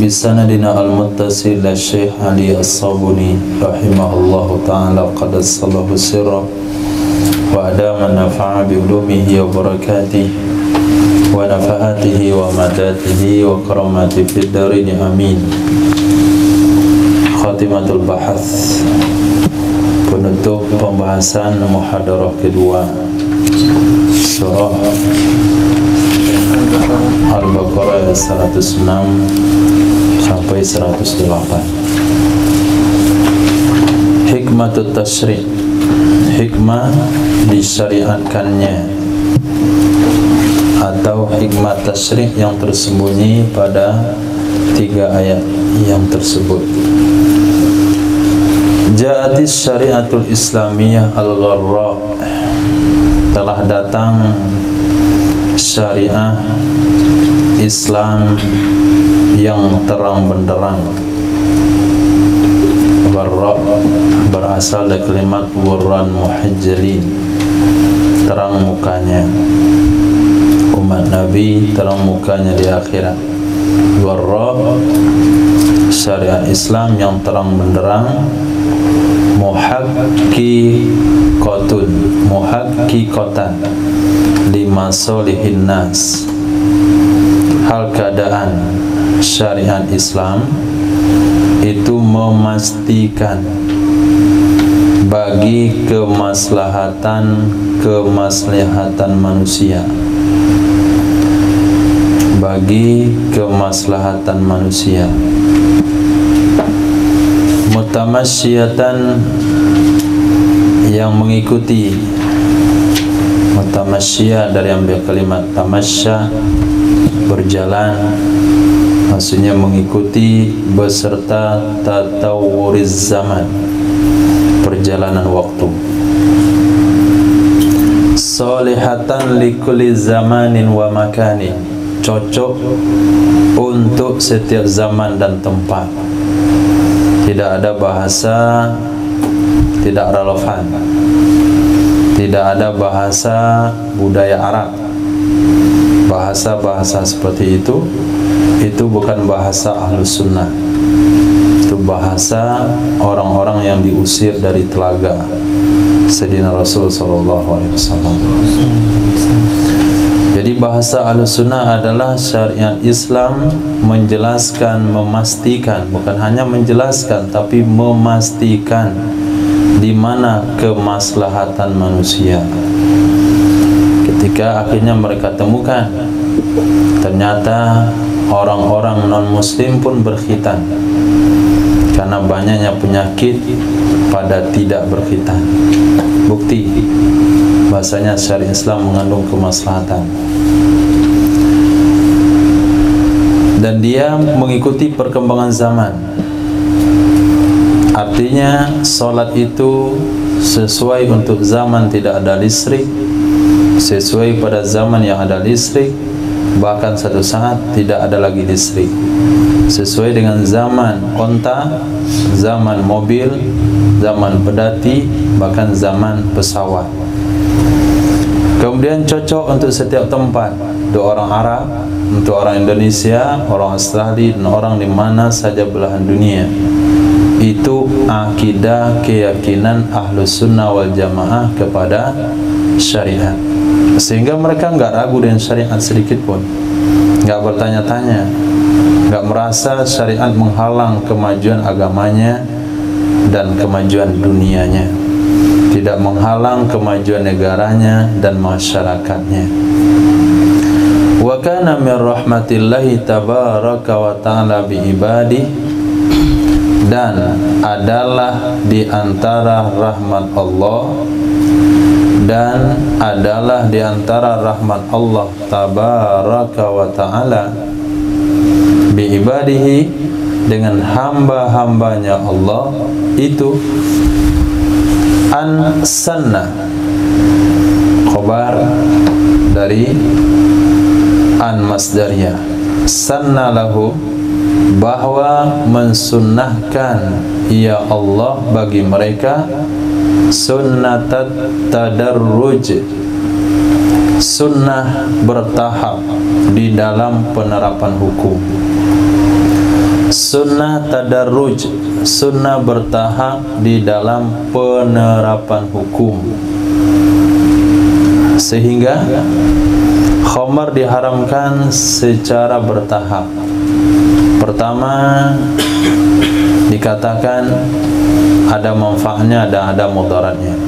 bisanadina al-muttasil Syekh Ali As-Sabuni rahimahullahu ta'ala qadassallahu sirra wa adama nafa'a bi ulumihi wa barakatihi wa nafahatihi wa madatihi wa karamati fid darini amin. Khatimatul bahath, penutup pembahasan muhadarah kedua surah Al-Baqarah 106 sampai 108. Hikmatut tasyri', hikmah disyariatkannya atau hikmah tasyri' yang tersembunyi pada 3 ayat yang tersebut. Ja'atis syariatul islamiyah al-gharra, telah datang syariah Islam yang terang benderang. Gharra berasal dari kalimat ghurran muhajjalin, terang mukanya. Umat Nabi terang mukanya di akhirat. Gharra syariat Islam yang terang benderang. Muhaqqiqatan lima solihin nas, hal keadaan syariat Islam itu memastikan bagi kemaslahatan manusia, bagi kemaslahatan manusia. Mutamassyiyatan, yang mengikuti. Mutamassyiyah dari ambil kalimat tamasya, berjalan, maksudnya mengikuti beserta tatawuriz zaman, perjalanan waktu. Solihatan likulli zamanin wa makanin, cocok untuk setiap zaman dan tempat. Tidak ada bahasa tidak relevan, tidak ada bahasa budaya Arab. Bahasa-bahasa seperti itu bukan bahasa Ahlus Sunnah. Itu bahasa orang-orang yang diusir dari telaga Sayyidina Rasul sallallahu alaihi wasallam. Jadi bahasa Ahlus Sunnah adalah syariat Islam menjelaskan, memastikan, bukan hanya menjelaskan tapi memastikan di mana kemaslahatan manusia. Ketika akhirnya mereka temukan ternyata orang-orang non-muslim pun berkhitan karena banyaknya penyakit pada tidak berkhitan. Bukti bahasanya syariat Islam mengandung kemaslahatan. Dan dia mengikuti perkembangan zaman. Artinya solat itu sesuai untuk zaman tidak ada listrik, sesuai pada zaman yang ada listrik, bahkan satu saat tidak ada lagi listrik. Sesuai dengan zaman onta, zaman mobil, zaman pedati, bahkan zaman pesawat. Kemudian cocok untuk setiap tempat, untuk orang Arab, untuk orang Indonesia, orang Australia, dan orang di mana saja belahan dunia. Itu akidah, keyakinan Ahlus Sunnah wal Jamaah kepada syariat. Sehingga mereka enggak ragu dengan syariat sedikit pun, enggak bertanya-tanya, enggak merasa syariat menghalang kemajuan agamanya dan kemajuan dunianya, tidak menghalang kemajuan negaranya dan masyarakatnya. Wa kana min rahmatillahi tabaraka wa ta'ala bi ibadi, dan adalah di antara rahmat Allah, dan adalah di antara rahmat Allah tabaraka wa ta'ala bi ibadihi, dengan hamba-hambanya Allah itu an sanna, khobar dari an masdariyah, sanna lahu, bahwa mensunnahkan ya Allah bagi mereka sunnatat tadarruj, sunnah bertahap di dalam penerapan hukum. sunnah tadarruj, sunnah bertahap di dalam penerapan hukum, sehingga khamar diharamkan secara bertahap. Pertama dikatakan ada manfaatnya, ada mudaratnya.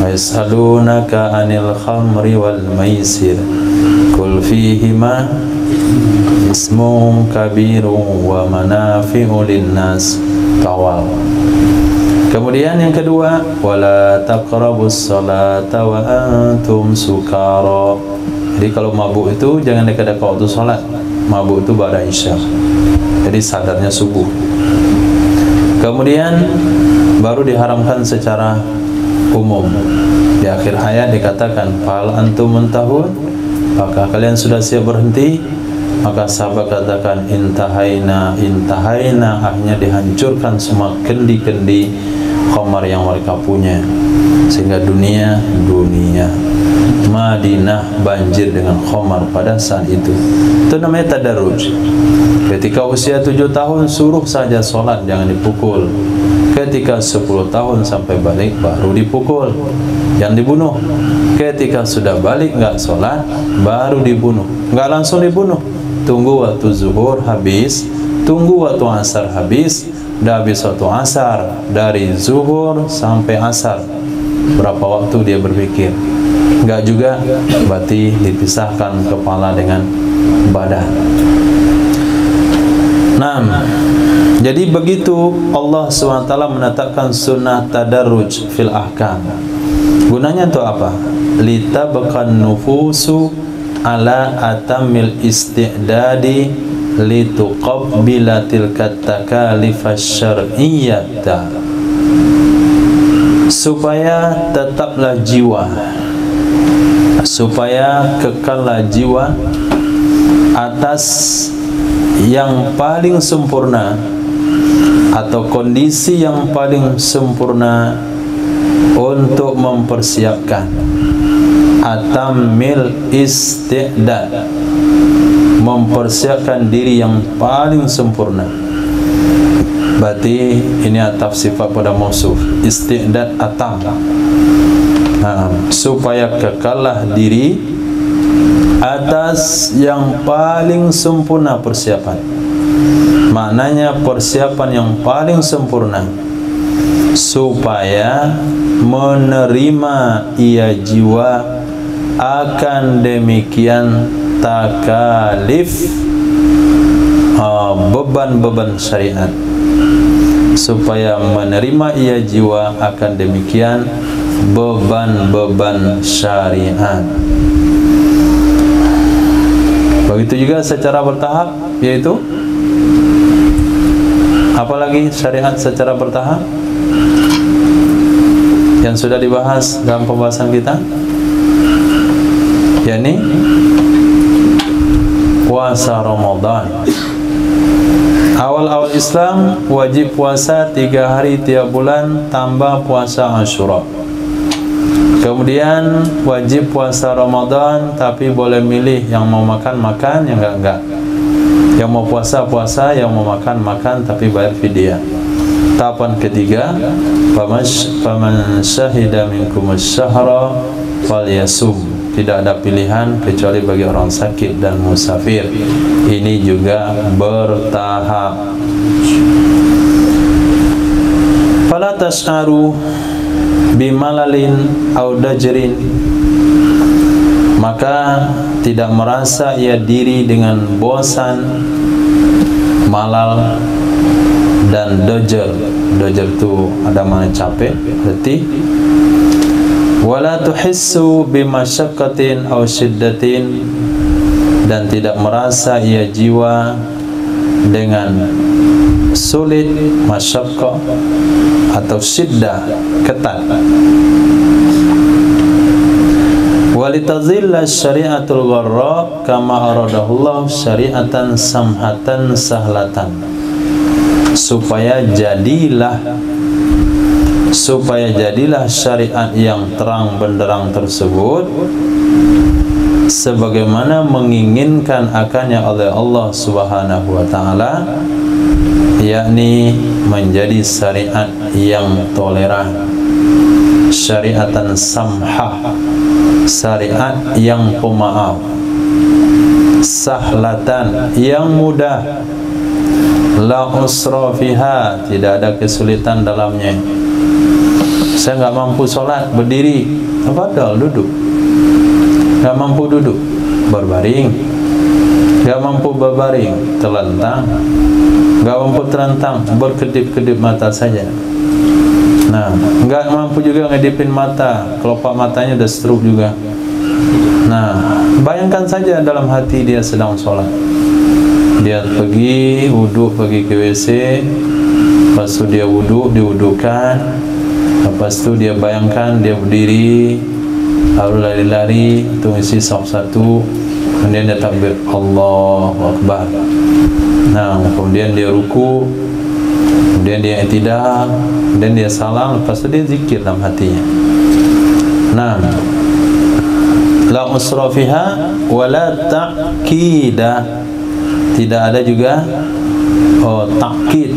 Yas'alunaka 'anil khamri wal maisir qul fihima ismun kabirun wa manafi'u linnas tawal. Kemudian yang kedua, wala taqrabus salata wa antum sukara. Jadi kalau mabuk itu jangan dekat-dekat waktu salat. Mabuk itu ba'da isya. Jadi sadarnya subuh. Kemudian baru diharamkan secara umum. Di akhir ayat dikatakan fal antum muntahun, apakah kalian sudah siap berhenti? Maka sahabat katakan intahaina, intahaina, akhirnya dihancurkan semua kendi-kendi khamar yang mereka punya, sehingga dunia Madinah banjir dengan khamar pada saat itu. Itu namanya tadarruj. Ketika usia 7 tahun suruh saja sholat, jangan dipukul. Ketika 10 tahun sampai balik baru dipukul, yang dibunuh. Ketika sudah balik nggak sholat baru dibunuh, nggak langsung dibunuh. Tunggu waktu zuhur habis, tunggu waktu asar habis. Dah habis waktu asar, dari zuhur sampai asar berapa waktu dia berpikir? Enggak juga, berarti dipisahkan kepala dengan badan. Nah, jadi begitu Allah SWT menetapkan sunnah tadarruj fil ahkam. Gunanya untuk apa? Litabqan nufusu ala atamil isti'dadi lituqabbila tilka takalifas syar'iyyata, supaya tetaplah jiwa, supaya kekallah jiwa atas yang paling sempurna atau kondisi yang paling sempurna untuk mempersiapkan atamil isti'dad, mempersiapkan diri yang paling sempurna. Berarti ini ataf sifat pada mausuf, isti'dad atam. Supaya kekallah diri atas yang paling sempurna persiapan. Maknanya persiapan yang paling sempurna, supaya menerima ia jiwa akan demikian takalif, beban-beban syariat, supaya menerima ia jiwa akan demikian beban-beban syariat. Begitu juga secara bertahap, yaitu apalagi syariat secara bertahap yang sudah dibahas dalam pembahasan kita, yakni puasa Ramadan. Awal-awal Islam wajib puasa 3 hari tiap bulan tambah puasa Ashura. Kemudian wajib puasa Ramadan, tapi boleh milih, yang mau makan, yang enggak. Yang mau puasa, yang mau makan, tapi bayar fidyah. Tahapan ketiga, faman syahida minkum asy-syahra falyasum. Tidak ada pilihan kecuali bagi orang sakit dan musafir. Ini juga bertahap. Fala tas'aru bimalalin au dajrin, maka tidak merasa ia diri dengan bosan, malal dan dojer. Dojer itu ada mana capek, letih. Wala tuhissu bimasyaqqatin aw syiddatin, dan tidak merasa ia jiwa dengan sulit, masyaqqah atau syiddah, ketat. Walitazilla syari'atul gharra kama aradahullah syari'atan samhatan sahlatan, supaya jadilah syariat yang terang benderang tersebut sebagaimana menginginkan akannya oleh Allah Subhanahu wa taala, yakni menjadi syariat yang toleran, syariatan samhah, syariat yang pemaaf, sahlatan yang mudah, la usra fiha, tidak ada kesulitan dalamnya. Saya nggak mampu sholat berdiri, padahal duduk. Nggak mampu duduk, berbaring. Nggak mampu berbaring, terlentang. Nggak mampu terlentang, berkedip-kedip mata saja. Nah, nggak mampu juga ngedipin mata, kelopak matanya udah stroke juga. Nah, bayangkan saja dalam hati dia sedang sholat. Dia pergi wudhu, pergi ke WC, lepas itu dia wudhu, diwudukan, lepas itu dia bayangkan dia berdiri, lalu lari-lari untuk isi saf satu, kemudian dia takbir Allahu Akbar. Nah, kemudian dia ruku, kemudian dia i'tidal, kemudian dia salam, lepas itu dia zikir dalam hatinya. Nah, la usra fiha wala ta'kida, tidak ada juga takkid.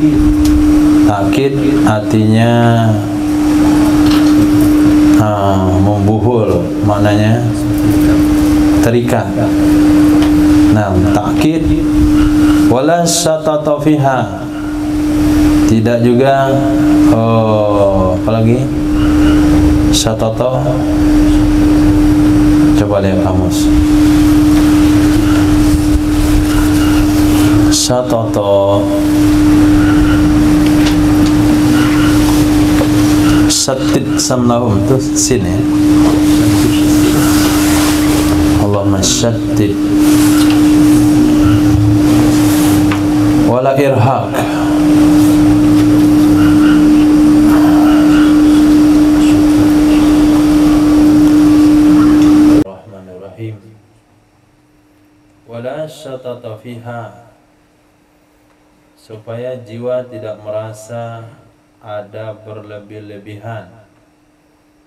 Takkid artinya membuhul, maknanya terikat. Nah, takkid wala syatata fiha, tidak juga apalagi syatata, coba lihat kamus. Syatata, syatid samlahum, itu sin ya. Allahumma syatid wala irhaq. Bismillahirrahmanirrahim. Wala syatata fiha, supaya jiwa tidak merasa ada berlebih-lebihan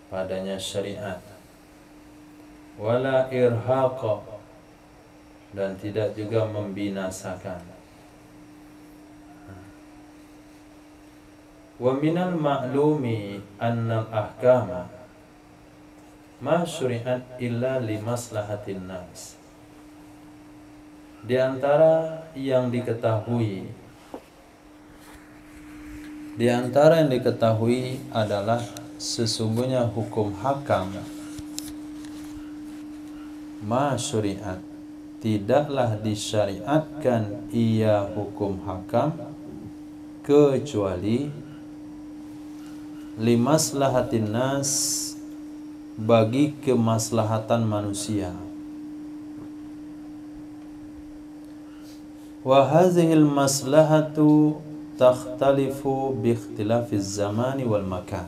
padanya syariat. Wala irhaqa, dan tidak juga membinasakan. Wa minal ma'lumi annal ahkama ma syuri'at illa li maslahatin nas. Di antara yang diketahui adalah sesungguhnya hukum hakam, ma syuri'at, tidaklah disyariatkan ia hukum hakam kecuali limaslahatin nas, bagi kemaslahatan manusia. Wa hazihil maslahatu takhtalifu bi ikhtilafiz zamani wal makan.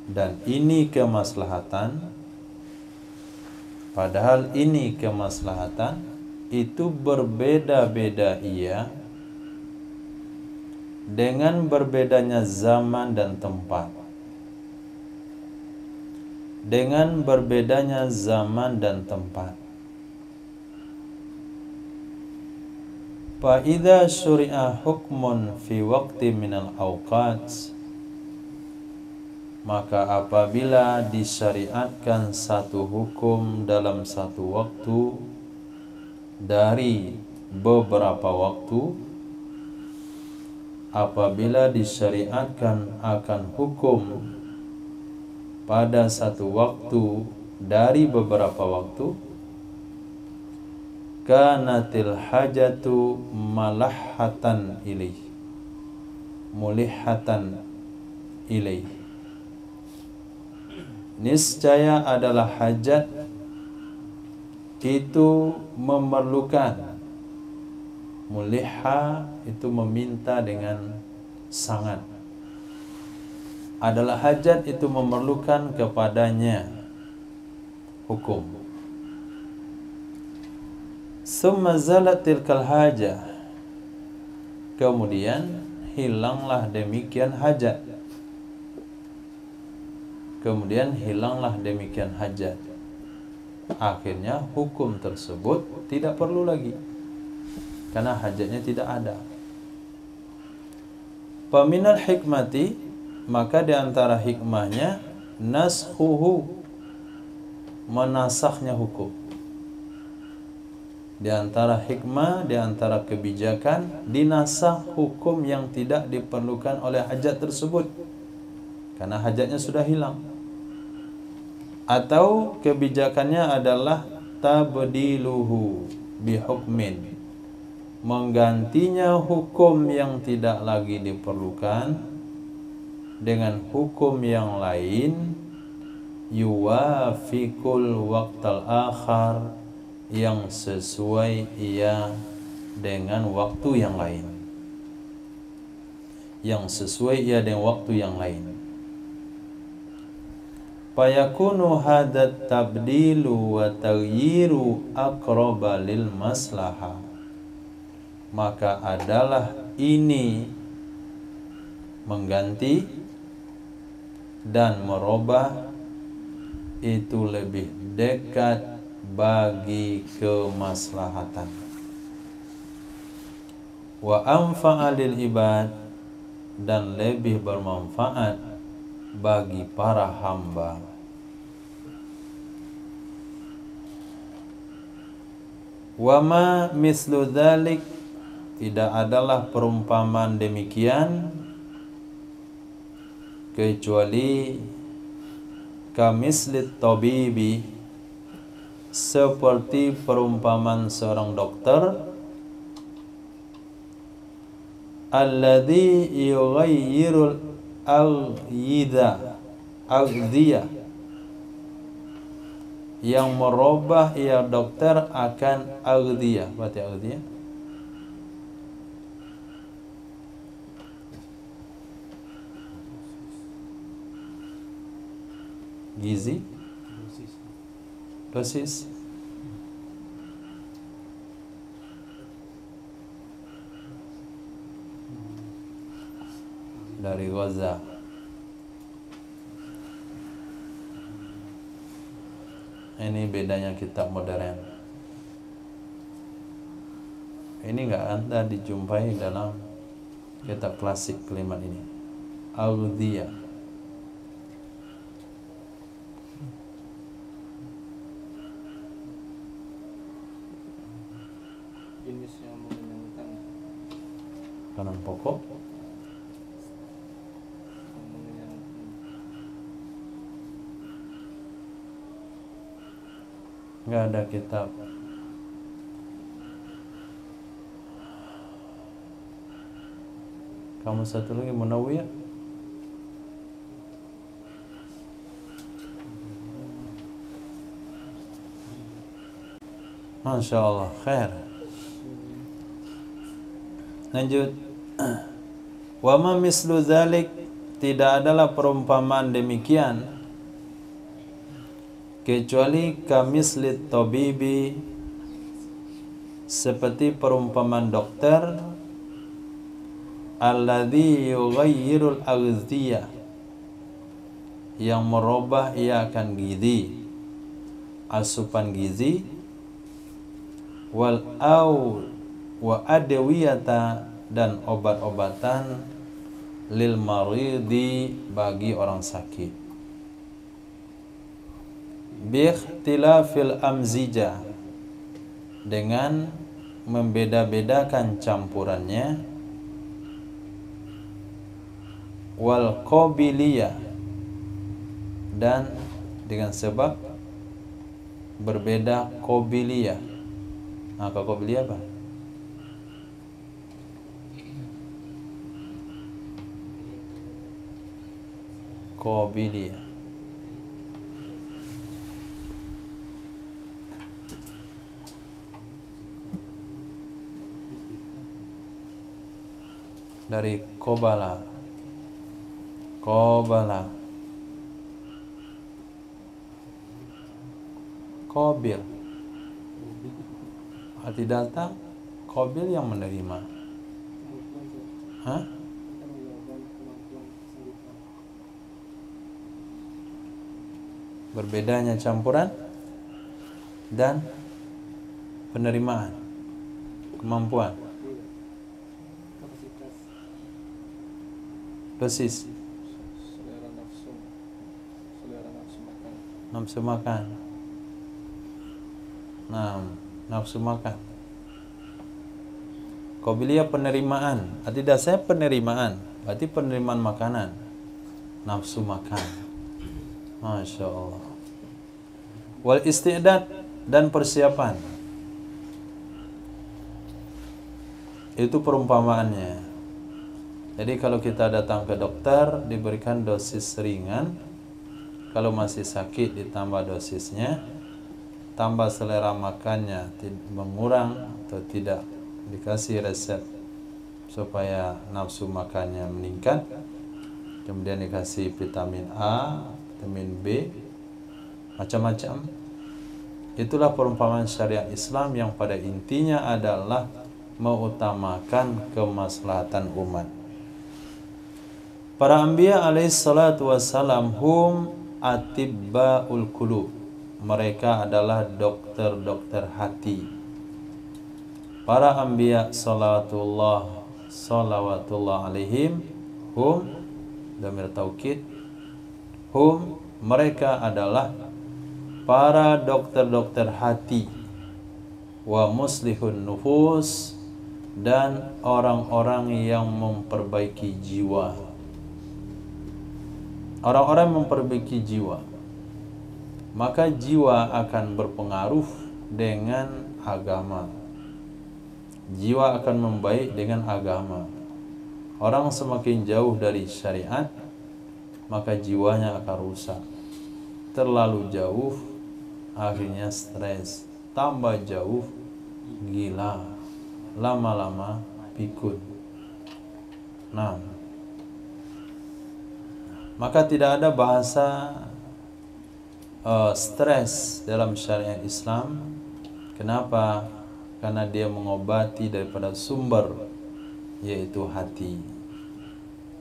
Dan ini kemaslahatan, padahal ini kemaslahatan itu berbeda-beda ia dengan berbedanya zaman dan tempat. Dengan berbedanya zaman dan tempat. Fa idza syuri'a hukmun fi waqti minal awqat, maka apabila disyariatkan satu hukum dalam satu waktu dari beberapa waktu, apabila disyariatkan akan hukum pada satu waktu dari beberapa waktu, kanatil hajatu malahatan ilaih, mulihatan ilaih, niscaya adalah hajat itu memerlukan, mulihha itu meminta dengan sangat, adalah hajat itu memerlukan kepadanya hukum. Summa zalat tilkal hajah, kemudian hilanglah demikian hajat. kemudian hilanglah demikian hajat. Akhirnya hukum tersebut tidak perlu lagi karena hajatnya tidak ada. Paminal hikmati, maka diantara hikmahnya naskhuhu, menasahnya hukum. Di antara hikmah, di antara kebijakan, dinasah hukum yang tidak diperlukan oleh hajat tersebut karena hajatnya sudah hilang. Atau kebijakannya adalah tabdiluhu bihukmin, menggantinya hukum yang tidak lagi diperlukan dengan hukum yang lain, yuwafiqul waqtal akhar, yang sesuai ia dengan waktu yang lain, yang sesuai ia dengan waktu yang lain. Fayakunu hadat tabdilu wa taghyiru aqraba lil maslahah, maka adalah ini mengganti dan merubah itu lebih dekat bagi kemaslahatan. Wa anfa'a lil ibad, dan lebih bermanfaat bagi para hamba. Wa ma mislu dzalik, tidak adalah perumpamaan demikian kecuali kamislit tabibi, seperti perumpamaan seorang dokter, alladzi yughayyirul aghdiyah, yang merubah ia dokter akan aghdiyah. Berarti aghdiyah gizi, dosis. Dari Gaza. Ini bedanya kitab modern. Ini enggak Anda dijumpai dalam kitab klasik kalimat ini. Aghdiyah. Jenis yang mengenyangkan. Makanan pokok. Enggak ada kitab. Kamu satu lagi Munawwiyah. Masya Allah, khair. Lanjut. Wa ma mislu dzalik, tidak adalah perumpamaan demikian kecuali kamislit tabibi, seperti perumpamaan dokter, alladzi yughayyirul aghdiyah, yang merubah ia akan gizi, asupan gizi, wal wa adwiyata, dan obat-obatan, lil maridi, bagi orang sakit, biikhtilafil amzijah, dengan membeda-bedakan campurannya, wal qabiliyah, dan dengan sebab berbeda qabiliyah. Nah, qabiliyah apa? Qabiliyah dari qabala, qabil, arti datang, qabil yang menerima. Hah? Berbedanya campuran dan penerimaan, kemampuan. Kapasitas Dosis selera nafsu makan. nafsu makan. Nah, nafsu makan. Qabiliyah penerimaan. Arti dasarnya penerimaan. Berarti penerimaan makanan. Nafsu makan. Masya Allah. Wal isti'dad dan persiapan. Itu perumpamaannya. Jadi kalau kita datang ke dokter diberikan dosis ringan, kalau masih sakit ditambah dosisnya, tambah selera makannya mengurang atau tidak, dikasih resep supaya nafsu makannya meningkat, kemudian dikasih vitamin A, vitamin B, macam-macam. Itulah perumpamaan syariat Islam yang pada intinya adalah mengutamakan kemaslahatan umat. Para anbiya alaihi salatu wassalam hum atibba'ul qulub. Mereka adalah dokter-dokter hati. Para anbiya salawatullah alaihim hum, dhamir taukid, hum, mereka adalah para dokter-dokter hati, wa muslihun nufus, dan orang-orang yang memperbaiki jiwa. Orang-orang memperbaiki jiwa, maka jiwa akan berpengaruh dengan agama. Jiwa akan membaik dengan agama. Orang semakin jauh dari syariat, maka jiwanya akan rusak. Terlalu jauh, akhirnya stres. Tambah jauh, gila. Lama-lama pikun. Nah, maka tidak ada bahasa stres dalam syariat Islam. Kenapa? Karena dia mengobati daripada sumber, yaitu hati.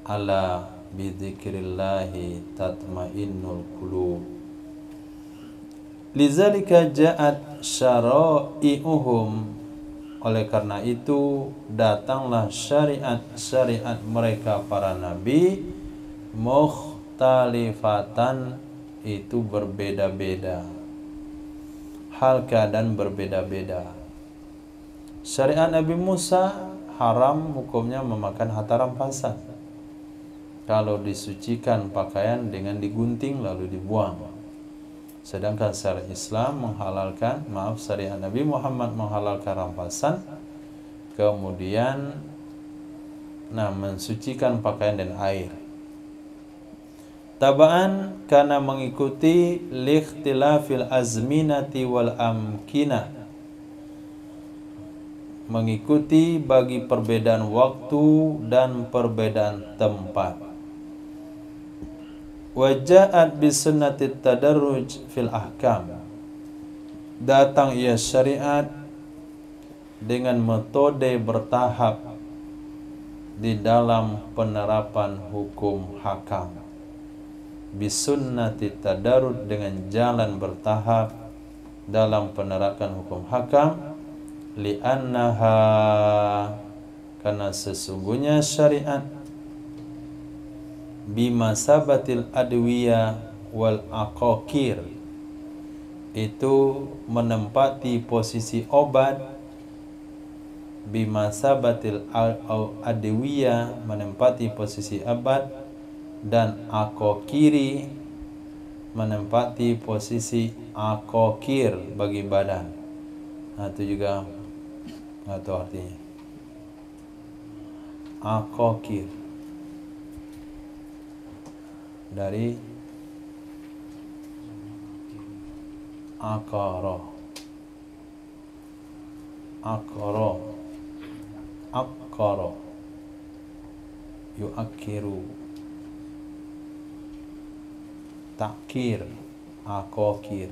Ala bidzikrillahi tatmainnul qulub. Lidzalika ja'at syara'i'uhum. Oleh karena itu datanglah syariat-syariat mereka para nabi mukhtalifatan, itu berbeda-beda, hal keadaan berbeda-beda. Syariat Nabi Musa haram hukumnya memakan harta rampasan kalau disucikan pakaian dengan digunting lalu dibuang. Sedangkan syariat Islam menghalalkan, syariat Nabi Muhammad menghalalkan rampasan, kemudian mensucikan pakaian dan air. Tabaan karena mengikuti likhtilafil azminati wal amkinah, mengikuti bagi perbedaan waktu dan perbedaan tempat. Waja'at bisunnatit tadarruj fil ahkam. Datang ia syariat dengan metode bertahap di dalam penerapan hukum hakam. Bisunnati tadarruj, dengan jalan bertahap dalam penerapan hukum hakam. Li'annaha, karena sesungguhnya syariat bimasabatil adwiya wal aqaqir, itu menempati posisi obat. Bimasabatil adwiya, menempati posisi obat, dan aqaqiri, menempati posisi aqaqir bagi badan. Nah, itu juga nggak tahu artinya. Aqaqir dari aqara, aqara, yu'akkiru, takkir, aqaqir.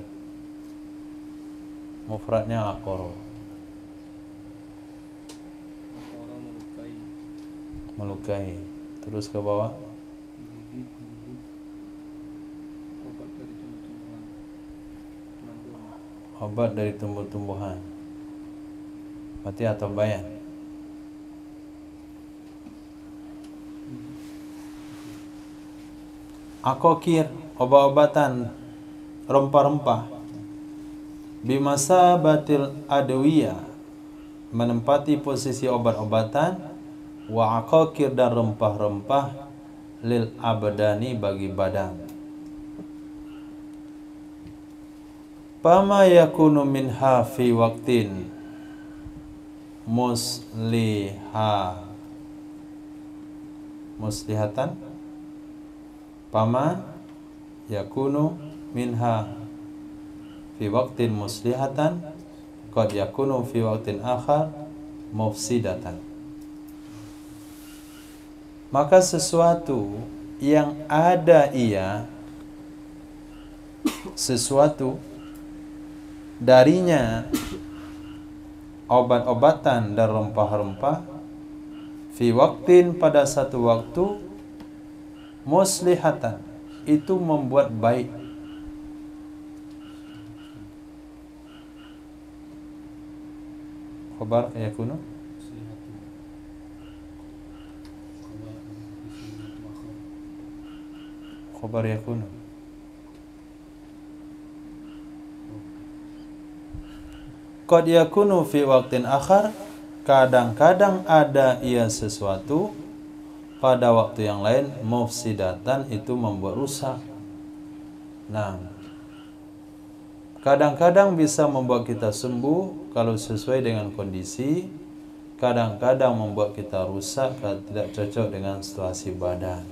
Mufradnya aqara. Orang melukai. Melukai. Terus ke bawah. Gigit, obat dari tumbuh-tumbuhan. obat dari tumbuh-tumbuhan. Mati atau bayan? Akokir, obat-obatan, rempah-rempah. Bimasabatil adwiyah, menempati posisi obat-obatan. Wa akokir, dan rempah-rempah, lil abdani, bagi badan. Pama yakunu minha fi waqtin muslihatan. Pama yakunu minha fi waqtin muslihatan, qad yakunu fi waqtin akhar mufsidatan. Maka sesuatu yang ada sesuatu darinya obat-obatan dan rempah-rempah, fi waqtin, pada satu waktu, muslihatan, itu membuat baik. Khabar yakunu, khabar yakunu. Qad yakunu fi waqtin akhar, kadang-kadang ada ia sesuatu pada waktu yang lain, mufsidatan, itu membuat rusak. Nah, kadang-kadang bisa membuat kita sembuh kalau sesuai dengan kondisi, kadang-kadang membuat kita rusak kalau tidak cocok dengan situasi badan.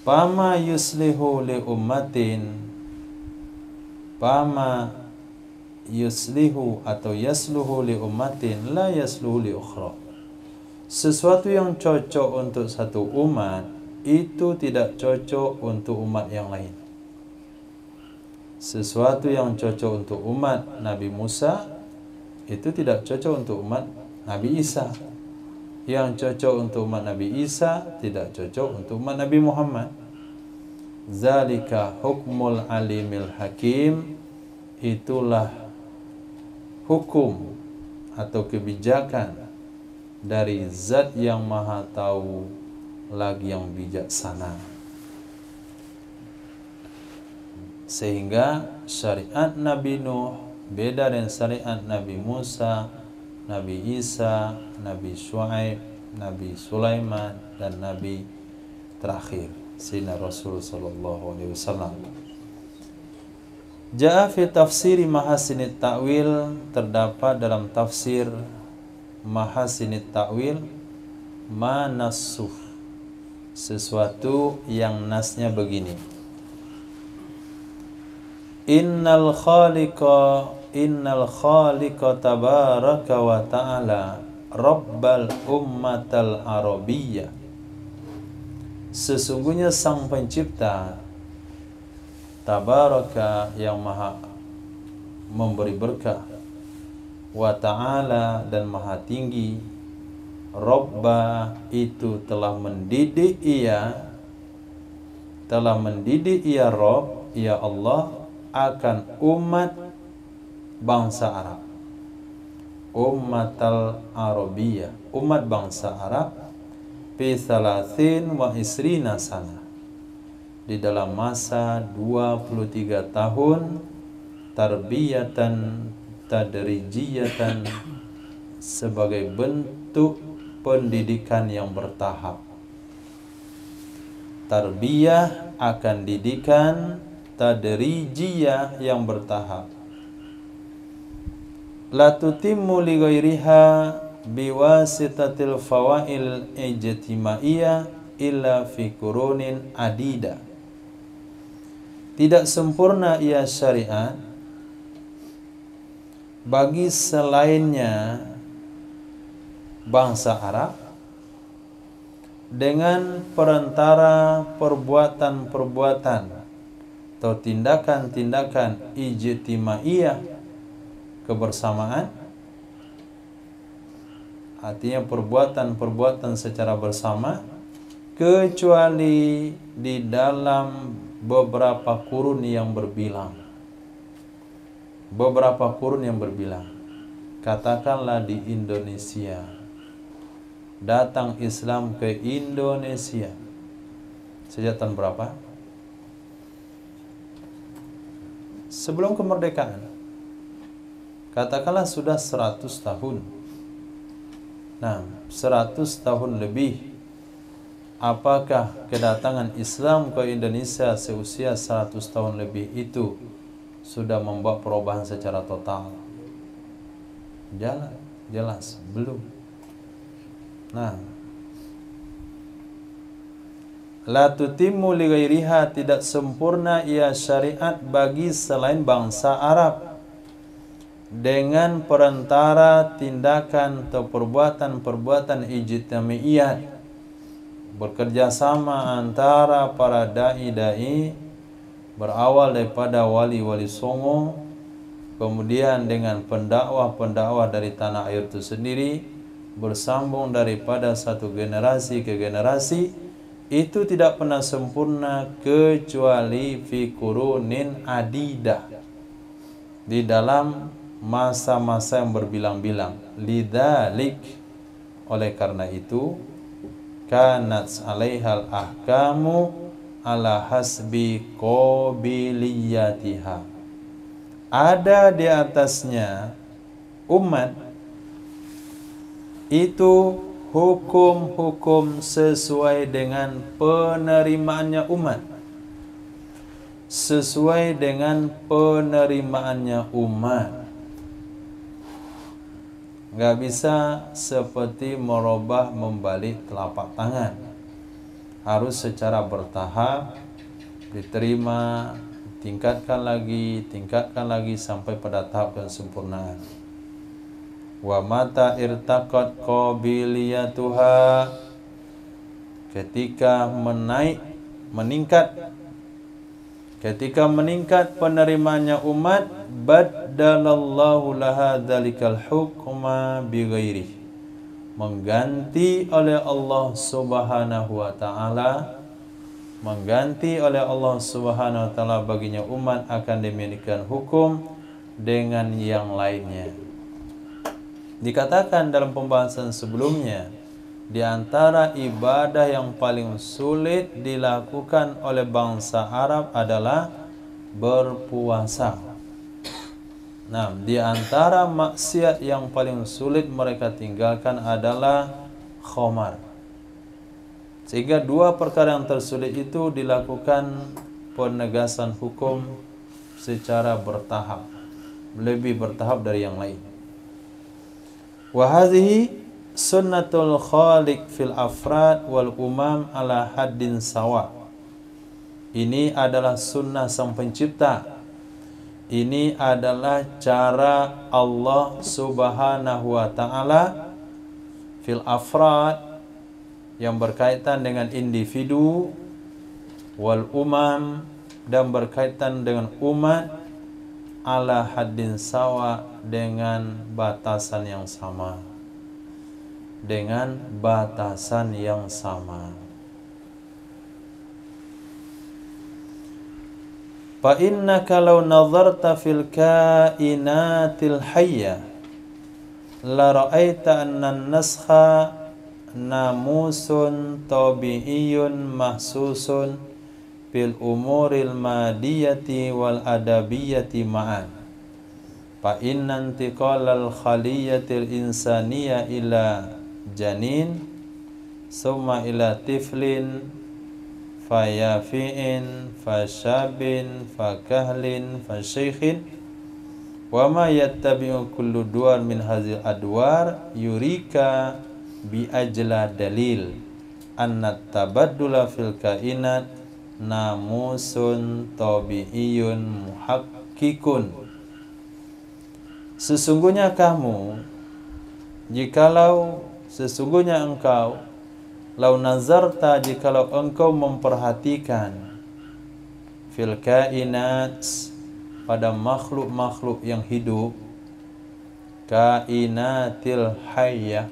Pama yuslihu li ummatin, pama yuslihu atau yasluhu li ummatin la yasluhu li ukhra. Sesuatu yang cocok untuk satu umat itu tidak cocok untuk umat yang lain. Sesuatu yang cocok untuk umat Nabi Musa itu tidak cocok untuk umat Nabi Isa. Yang cocok untuk umat Nabi Isa tidak cocok untuk umat Nabi Muhammad. Zalika hukmul alimil hakim, itulah hukum atau kebijakan dari zat yang maha tahu lagi yang bijaksana. Sehingga syariat Nabi Nuh beda dengan syariat Nabi Musa, Nabi Isa, Nabi Syuaib, Nabi Sulaiman, dan Nabi terakhir Sayyidina Rasul sallallahu alaihi wasallam. Ja'a fi tafsiri mahasinit ta'wil, terdapat dalam tafsir mahasinit ta'wil, ma nassuh, sesuatu yang nasnya begini. Innal khaliqa tabaraka wa ta'ala rabbal ummatal arabiyyah, sesungguhnya sang pencipta tabaraka, yang maha memberi berkah, wa ta'ala, dan maha tinggi, Rabba, itu telah mendidik ia Rabb, ya Allah, akan umat bangsa Arab, ummatal Arabiyyah, umat bangsa Arab, fi 30 wa isrina sana, di dalam masa 23 tahun, tarbiyatan tadrijiyatan, sebagai bentuk pendidikan yang bertahap. Tarbiyah akan didikan, tadrijiyah yang bertahap. La tutimmu li ghairiha biwasitatil fawail ijtimaiyah illa fi qurunin adida. Tidak sempurna ia syariat bagi selainnya bangsa Arab dengan perantara perbuatan-perbuatan atau tindakan-tindakan ijtimaiyah, kebersamaan, artinya perbuatan-perbuatan secara bersama, kecuali di dalam beberapa kurun yang berbilang. beberapa kurun yang berbilang. Katakanlah di Indonesia, datang Islam ke Indonesia sejak tahun berapa? Sebelum kemerdekaan. Katakanlah sudah 100 tahun. Nah, 100 tahun lebih. Apakah kedatangan Islam ke Indonesia seusia 100 tahun lebih itu sudah membawa perubahan secara total? Jelas belum. Nah, la tutimmu li ghairiha, tidak sempurna ia syariat bagi selain bangsa Arab dengan perantara tindakan atau perbuatan ijtima'iyat, bekerja sama antara para dai-dai, berawal daripada wali-wali songo, kemudian dengan pendakwah-pendakwah dari tanah air itu sendiri, bersambung daripada satu generasi ke generasi. Itu tidak pernah sempurna kecuali fi qurunin adidah, di dalam masa-masa yang berbilang-bilang. Lidzalik, oleh karena itu, kanat alaihal ahkamu ala hasbi qabiliyatiha, ada di atasnya umat itu hukum-hukum sesuai dengan penerimaannya umat, sesuai dengan penerimaannya umat. Nggak bisa seperti merubah membalik telapak tangan, harus secara bertahap diterima, tingkatkan lagi sampai pada tahap kesempurnaan. Wa mata irtaqat qabiliyatuha, ketika meningkat penerimaannya umat, baddalallahu laha dzalikal hukma bighairi, mengganti oleh Allah Subhanahu wa taala, baginya umat akan diberikan hukum dengan yang lainnya. Dikatakan dalam pembahasan sebelumnya, di antara ibadah yang paling sulit dilakukan oleh bangsa Arab adalah berpuasa. Nah, di antara maksiat yang paling sulit mereka tinggalkan adalah khamar. Sehingga dua perkara yang tersulit itu dilakukan penegasan hukum secara bertahap, lebih bertahap dari yang lain. Wa hadhihi sunnatul khaliq fil afrad wal umam ala haddin sawa. Ini adalah sunnah sang pencipta. Ini adalah cara Allah Subhanahu wa taala fil afrad, yang berkaitan dengan individu, wal umam, dan berkaitan dengan umat, ala haddin sawa, dengan batasan yang sama, Fa innaka law nazarta fil kainatil hayya la ra'aita anna an-naskha namusun tabi'iyun mahsusun bil umuril madiyati wal adabiyati ma'an. Fa inna intiqalal khaliyatil insaniyya ila janin summa ila tiflin fayafi'in fasyabin fakahlin fasyaykhin wa ma yattabi'u kullu duar min hazil adwar yurika bi ajla dalil anna tabaddula fil kainat namusun tabi'iyun muhakkikun. Sesungguhnya engkau lau nazarta, jikalau engkau memperhatikan fil kainat, pada makhluk-makhluk yang hidup, kainatil hayyah,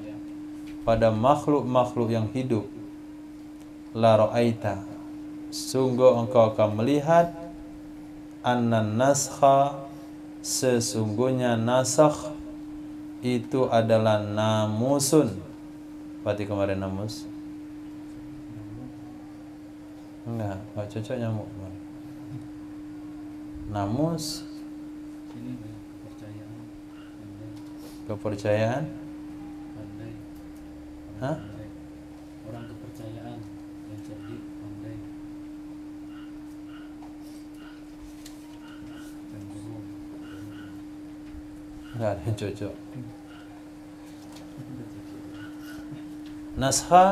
pada makhluk-makhluk yang hidup, la ra'aita, sungguh engkau akan melihat annan naskha, sesungguhnya nasakh itu adalah namusun. Berarti kemarin namus? Enggak cocok nyamuk. Namus Ini kepercayaan, pandai, kepercayaan. pandai, Hah? pandai. Orang kepercayaan yang cerdik, pandai, dan bohong. Enggak ada yang cocok. Naskha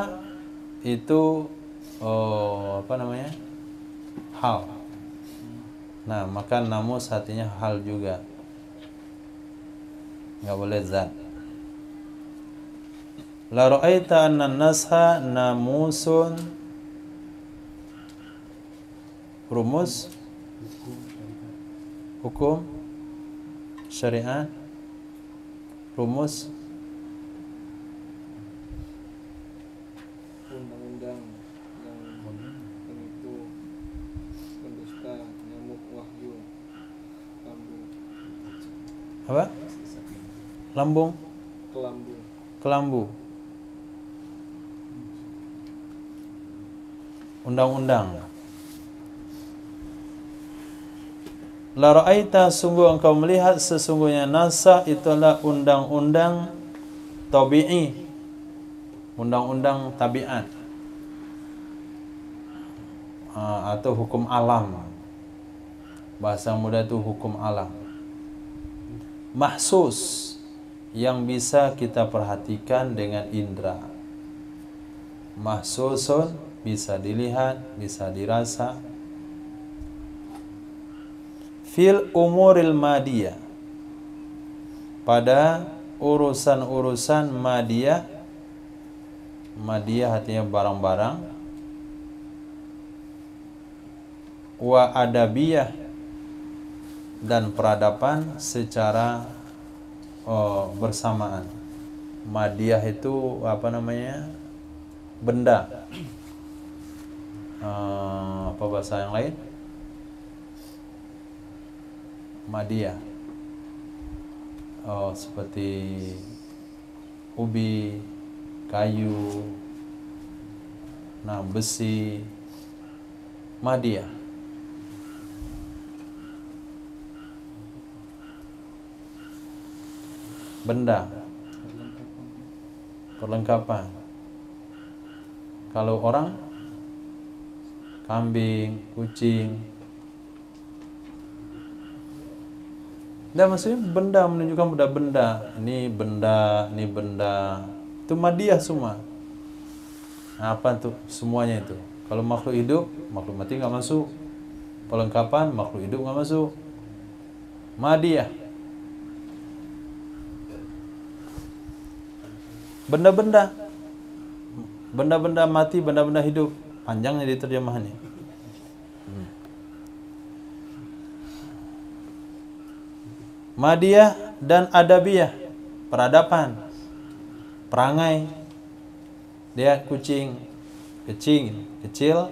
itu apa namanya? Hal. Nah, maka namus artinya hal juga. Enggak boleh zat. La ra'aita anna nasha namusun rumus hukum syariat rumus Undang-undang yang itu pendusta, nyamuk, wahyu, lambung, apa? Lambung, kelambu, kelambu. Undang-undang. La ra'aita, sungguh engkau melihat sesungguhnya nasakh itulah undang-undang tabi'i, undang-undang tabiat atau hukum alam. Bahasa muda itu hukum alam. Mahsus, yang bisa kita perhatikan dengan indera. Mahsusun, bisa dilihat, bisa dirasa. Fil umuril madiyah, pada urusan-urusan madiyah. Madiyah artinya barang-barang. Wa adabiyah, dan peradaban secara bersamaan. Madiyah itu apa namanya? Benda. Apa bahasa yang lain? Madiyah. Seperti ubi, kayu, besi. Madiyah. Benda, perlengkapan. Kalau orang, kambing, kucing. Dan maksudnya benda, menunjukkan benda-benda. Ini benda, ini benda. Itu madiyah semua. Nah, apa tuh semuanya itu? Kalau makhluk hidup, makhluk mati nggak masuk. Perlengkapan, makhluk hidup nggak masuk. Madiyah. Benda-benda, benda-benda mati, benda-benda hidup. Panjangnya di terjemahannya. Madiyah dan adabiyah, peradaban, perangai. Dia kucing, kecil,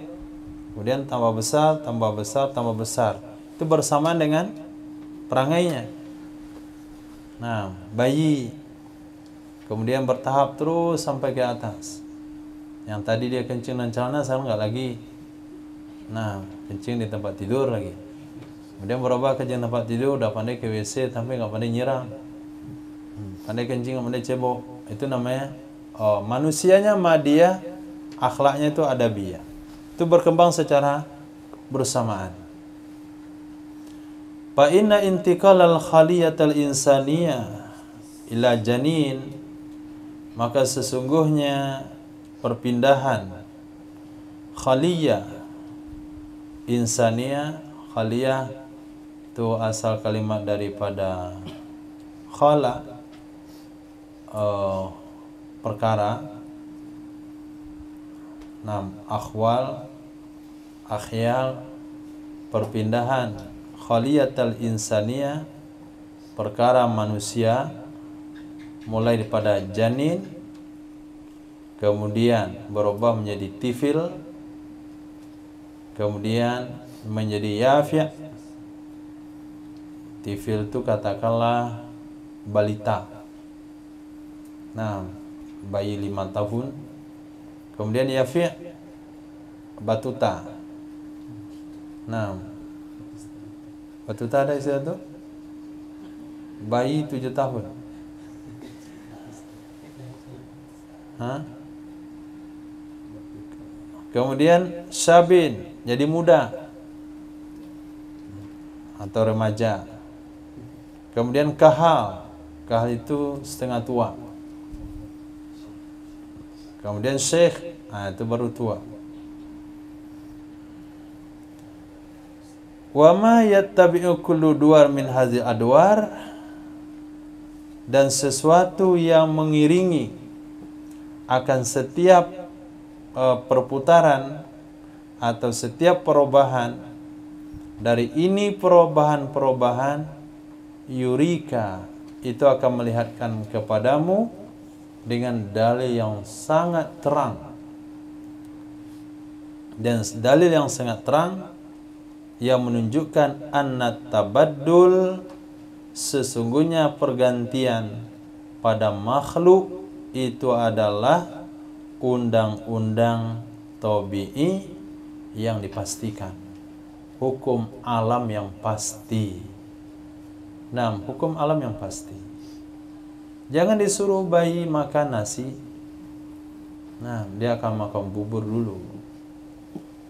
kemudian tambah besar, tambah besar, tambah besar. Itu bersamaan dengan perangainya. Nah, bayi, kemudian bertahap terus sampai ke atas. Yang tadi dia kencing dan celana, sekarang nggak lagi. Nah, kencing di tempat tidur lagi. Kemudian berubah ke tempat tidur, udah pandai ke WC, tapi nggak pandai nyiram. Pandai kencing, nggak pandai cebok. Itu namanya manusianya madiyah, akhlaknya itu adabiyah. Itu berkembang secara bersamaan. Fa inna intiqalal khaliyatal insaniyah ila janin, maka sesungguhnya perpindahan khaliyah insaniyah, khaliyah itu asal kalimat daripada khala, perkara. Akhwal, akhyal, perpindahan khaliyatal insaniyah, perkara manusia, mulai daripada janin, kemudian berubah menjadi tifil, kemudian menjadi yafi', Tifil itu katakanlah balita. Nah, bayi 5 tahun. Kemudian yafi' batuta. Nah, batuta ada istilah itu? Bayi 7 tahun. Hah? Kemudian syabin, jadi muda atau remaja. Kemudian kahal, kahal itu setengah tua. Kemudian syekh, nah itu baru tua. Wa ma yattabi'u kullu duwar min hadhihi adwar, dan sesuatu yang mengiringi akan setiap perputaran atau setiap perubahan dari ini perubahan-perubahan, yurika, itu akan melihatkan kepadamu dengan dalil yang sangat terang. Dan dalil yang sangat terang yang menunjukkan annat tabaddul, sesungguhnya pergantian pada makhluk itu adalah undang-undang tabi'i yang dipastikan, hukum alam yang pasti. Nah, hukum alam yang pasti. Jangan disuruh bayi makan nasi. Nah, dia akan makan bubur dulu.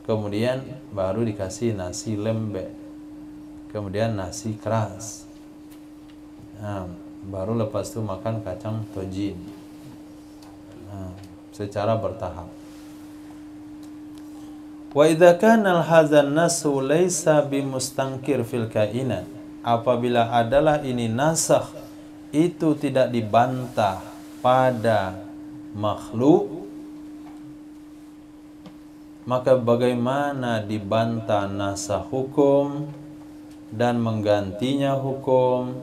Kemudian baru dikasih nasi lembek. Kemudian nasi keras. Nah, baru lepas itu makan kacang tojin. Nah, secara bertahap. Wa idza kana al-hadzan nasu laisa bimustangkir fil kainat, apabila adalah ini nasakh itu tidak dibantah pada makhluk, maka bagaimana dibantah nasakh hukum dan menggantinya hukum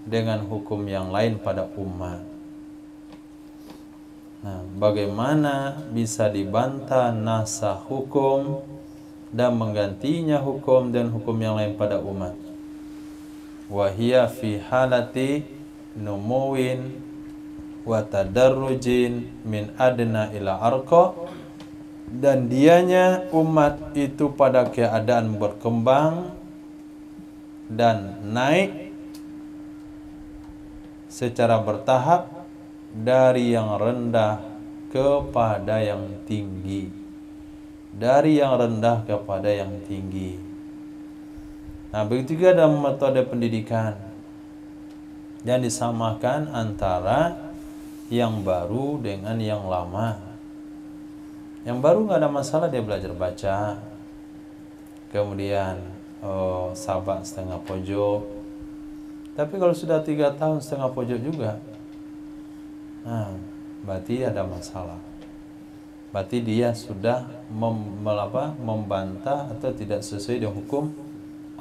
dengan hukum yang lain pada umat? Nah, bagaimana bisa dibantah nasakh hukum dan menggantinya hukum dan hukum yang lain pada umat? Wahia fi halati numuwin wa tadarrujin min adna ila arqa, dan dianya umat itu pada keadaan berkembang dan naik secara bertahap dari yang rendah kepada yang tinggi, dari yang rendah kepada yang tinggi. Nah, begitu juga dalam metode pendidikan yang disamakan antara yang baru dengan yang lama. Yang baru nggak ada masalah, dia belajar baca, kemudian sabak setengah pojok. Tapi kalau sudah 3 tahun setengah pojok juga, nah, berarti ada masalah. Berarti dia sudah membantah atau tidak sesuai dengan hukum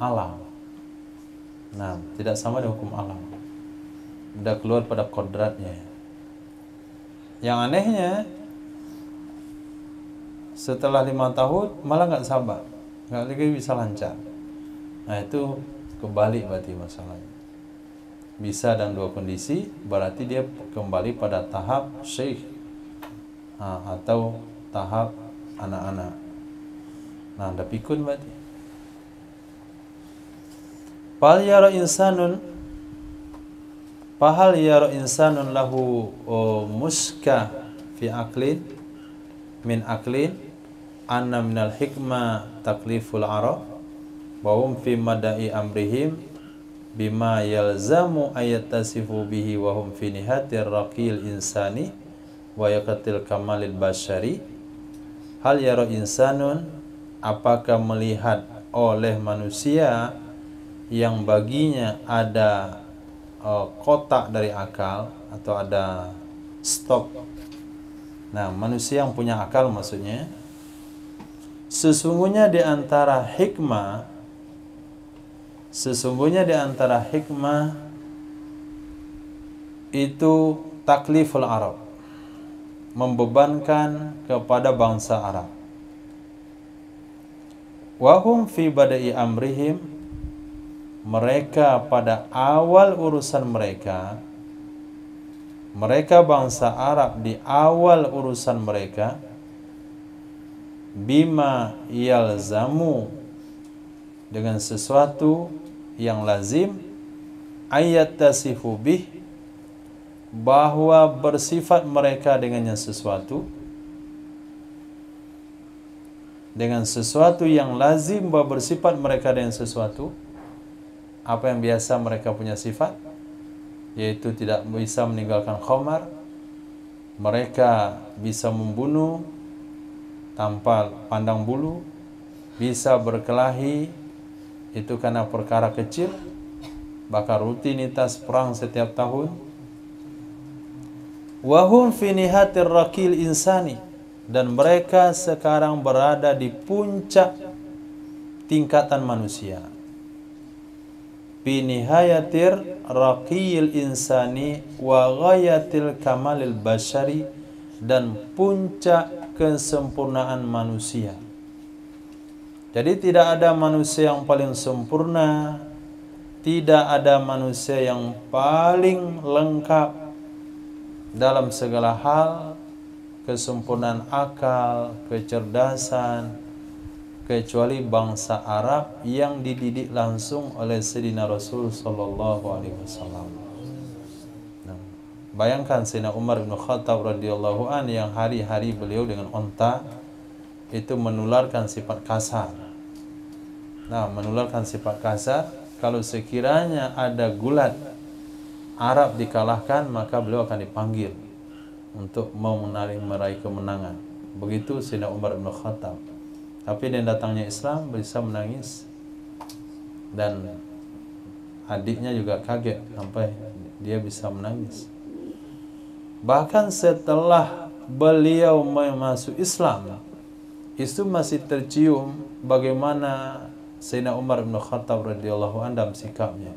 alam. Nah, tidak sama dengan hukum alam. Sudah keluar pada kodratnya. Yang anehnya, setelah 5 tahun malah nggak sabar, nggak lagi bisa lancar. Nah, itu kebalik berarti masalahnya. Bisa dan 2 kondisi, berarti dia kembali pada tahap syekh atau tahap anak-anak. Nah, ada pikun berarti. Fahal yara insanun lahu muska fi aqlin min aqlin anna minal hikmah takliful arab wa hum fi mada'i amrihim bima yalzamu ayatasifu bihi wa hum fi nihatir raqil insani wa yaqatil kamalil bashari. Hal yara insanun, apakah melihat oleh manusia yang baginya ada kotak dari akal atau ada stok. Nah, manusia yang punya akal maksudnya, sesungguhnya di antara hikmah itu takliful Arab, membebankan kepada bangsa Arab. Wahum fi bada'i amrihim, mereka pada awal urusan mereka bangsa Arab di awal urusan mereka, bima yalzamu, dengan sesuatu yang lazim, ayat tasifu bih, bahwa bersifat mereka dengannya sesuatu, dengan sesuatu yang lazim bahwa bersifat mereka dengan sesuatu. Apa yang biasa mereka punya sifat, yaitu tidak bisa meninggalkan khamar, mereka bisa membunuh tanpa pandang bulu, bisa berkelahi, itu karena perkara kecil, bahkan rutinitas perang setiap tahun. Wahum fi nihatir rakil insani, dan mereka sekarang berada di puncak tingkatan manusia. Fi nihayatir raqiyil insani wa ghayatil kamalil bashari, dan puncak kesempurnaan manusia. Jadi tidak ada manusia yang paling sempurna, tidak ada manusia yang paling lengkap dalam segala hal, kesempurnaan akal, kecerdasan, kecuali bangsa Arab yang dididik langsung oleh Sayyidina Rasul sallallahu alaihi wasallam. Bayangkan Sayyidina Umar bin Khattab radhiyallahu an yang hari-hari beliau dengan onta itu menularkan sifat kasar. Menularkan sifat kasar. Kalau sekiranya ada gulat Arab dikalahkan, maka beliau akan dipanggil untuk mau meraih kemenangan. Begitu Sayyidina Umar bin Khattab. Tapi dengan datangnya Islam bisa menangis, dan adiknya juga kaget sampai dia bisa menangis. Bahkan setelah beliau masuk Islam, itu masih tercium bagaimana Sayyidina Umar bin Khattab radhiyallahu anhu dalam sikapnya.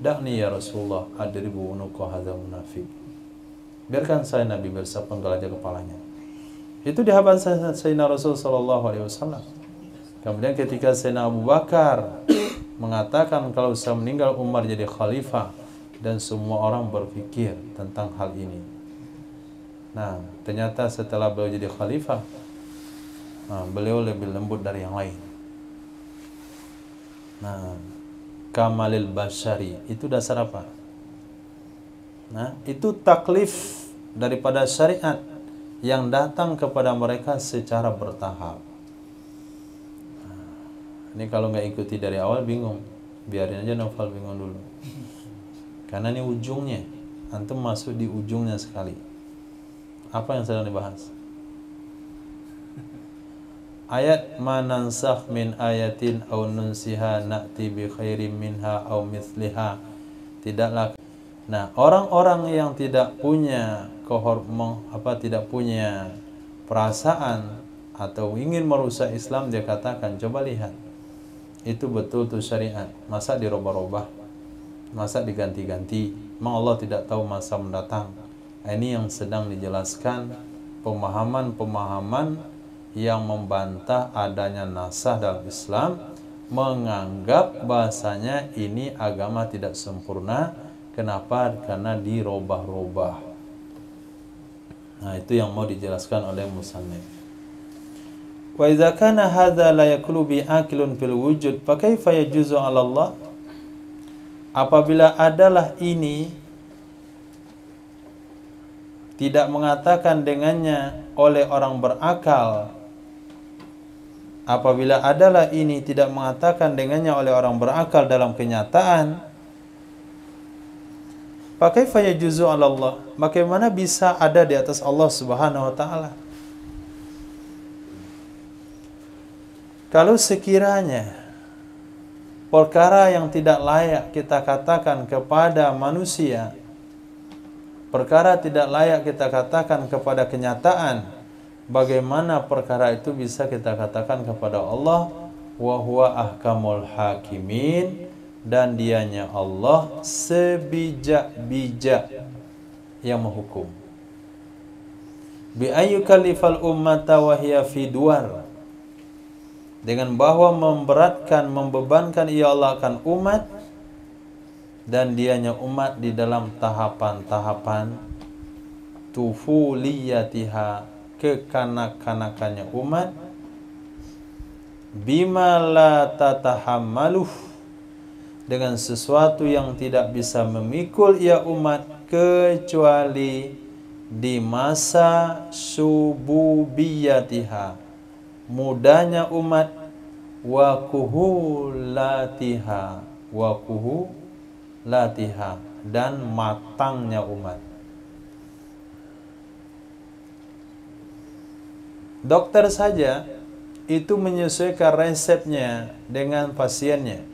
Da'ni ya Rasulullah adribu unuqa hadzal munafik. Biarkan saya Nabi bersab penggal aja kepalanya. Itu di hadapan Sayyidina Rasul sallallahu alaihi wasallam. Kemudian ketika Sayyidina Abu Bakar mengatakan kalau saya meninggal Umar jadi khalifah, dan semua orang berpikir tentang hal ini. Ternyata setelah beliau jadi khalifah, beliau lebih lembut dari yang lain. Kamalil Bashari itu dasar apa? Itu taklif daripada syariat yang datang kepada mereka secara bertahap. Ini kalau nggak ikuti dari awal bingung, biarin aja Novel bingung dulu. Karena ini ujungnya, antum masuk di ujungnya sekali. Apa yang sedang dibahas? Ayat manansakh min ayatin aw nunsiha na'ti bi khairim minha aw mithliha. Tidaklah. Orang-orang yang tidak punya tidak punya perasaan atau ingin merusak Islam, dia katakan, coba lihat, itu betul tuh syariat, masa dirubah-rubah, masa diganti-ganti, memang Allah tidak tahu masa mendatang. Ini yang sedang dijelaskan, pemahaman-pemahaman yang membantah adanya nasah dalam Islam, menganggap bahasanya ini agama tidak sempurna. Kenapa? Karena dirubah-rubah. Itu yang mau dijelaskan oleh musannif. Wa idza kana hadza la yakulu bi akilun fil wujud fa kaifa yajuzu 'ala Allah? Apabila adalah ini tidak mengatakan dengannya oleh orang berakal, apabila adalah ini tidak mengatakan dengannya oleh orang berakal dalam kenyataan, pakai faya juzu Allah, bagaimana bisa ada di atas Allah Subhanahu wa taala? Kalau sekiranya perkara yang tidak layak kita katakan kepada manusia, perkara tidak layak kita katakan kepada kenyataan, bagaimana perkara itu bisa kita katakan kepada Allah? Wa huwa ahkamul hakimin, dan dianya Allah sebijak-bijak yang menghukum. Bi ayyukallifal ummata wa hiya fi duar, dengan bahwa membebankan ia Allah akan umat dan dianya umat di dalam tahapan-tahapan tufuliyatiha, kekanak-kanakannya umat, bima la tatahammaluh, dengan sesuatu yang tidak bisa memikul ia umat kecuali di masa sububiyatiha, mudanya umat, wa kuhulatiha, dan matangnya umat. Dokter saja itu menyesuaikan resepnya dengan pasiennya.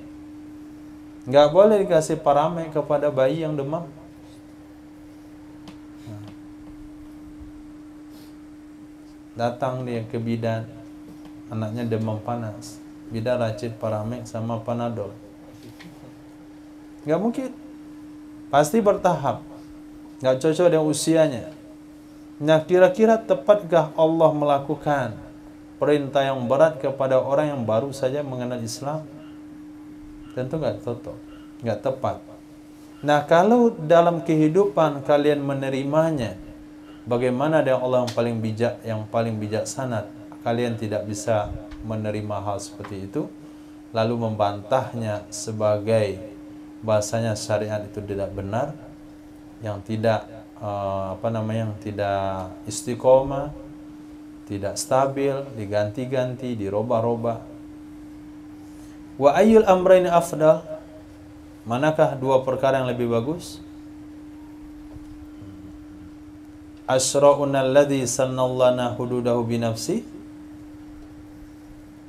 Nggak boleh dikasih paramek kepada bayi yang demam. Datang dia ke bidan, anaknya demam panas, bidan racik paramek sama panadol. Nggak mungkin, pasti bertahap, nggak cocok dengan usianya. Nah, kira-kira tepatkah Allah melakukan perintah yang berat kepada orang yang baru saja mengenal Islam? Tentu nggak cocok, nggak tepat. Nah, kalau dalam kehidupan kalian menerimanya, bagaimana dengan Allah yang paling bijaksana, kalian tidak bisa menerima hal seperti itu, lalu membantahnya sebagai bahasanya syariat itu tidak benar, yang tidak yang tidak istiqomah, tidak stabil, diganti-ganti, dirubah-rubah. Wa ayyul amrayni afdal? Manakah dua perkara yang lebih bagus? Asyra'una alladhi sannallana hududahu binafsi,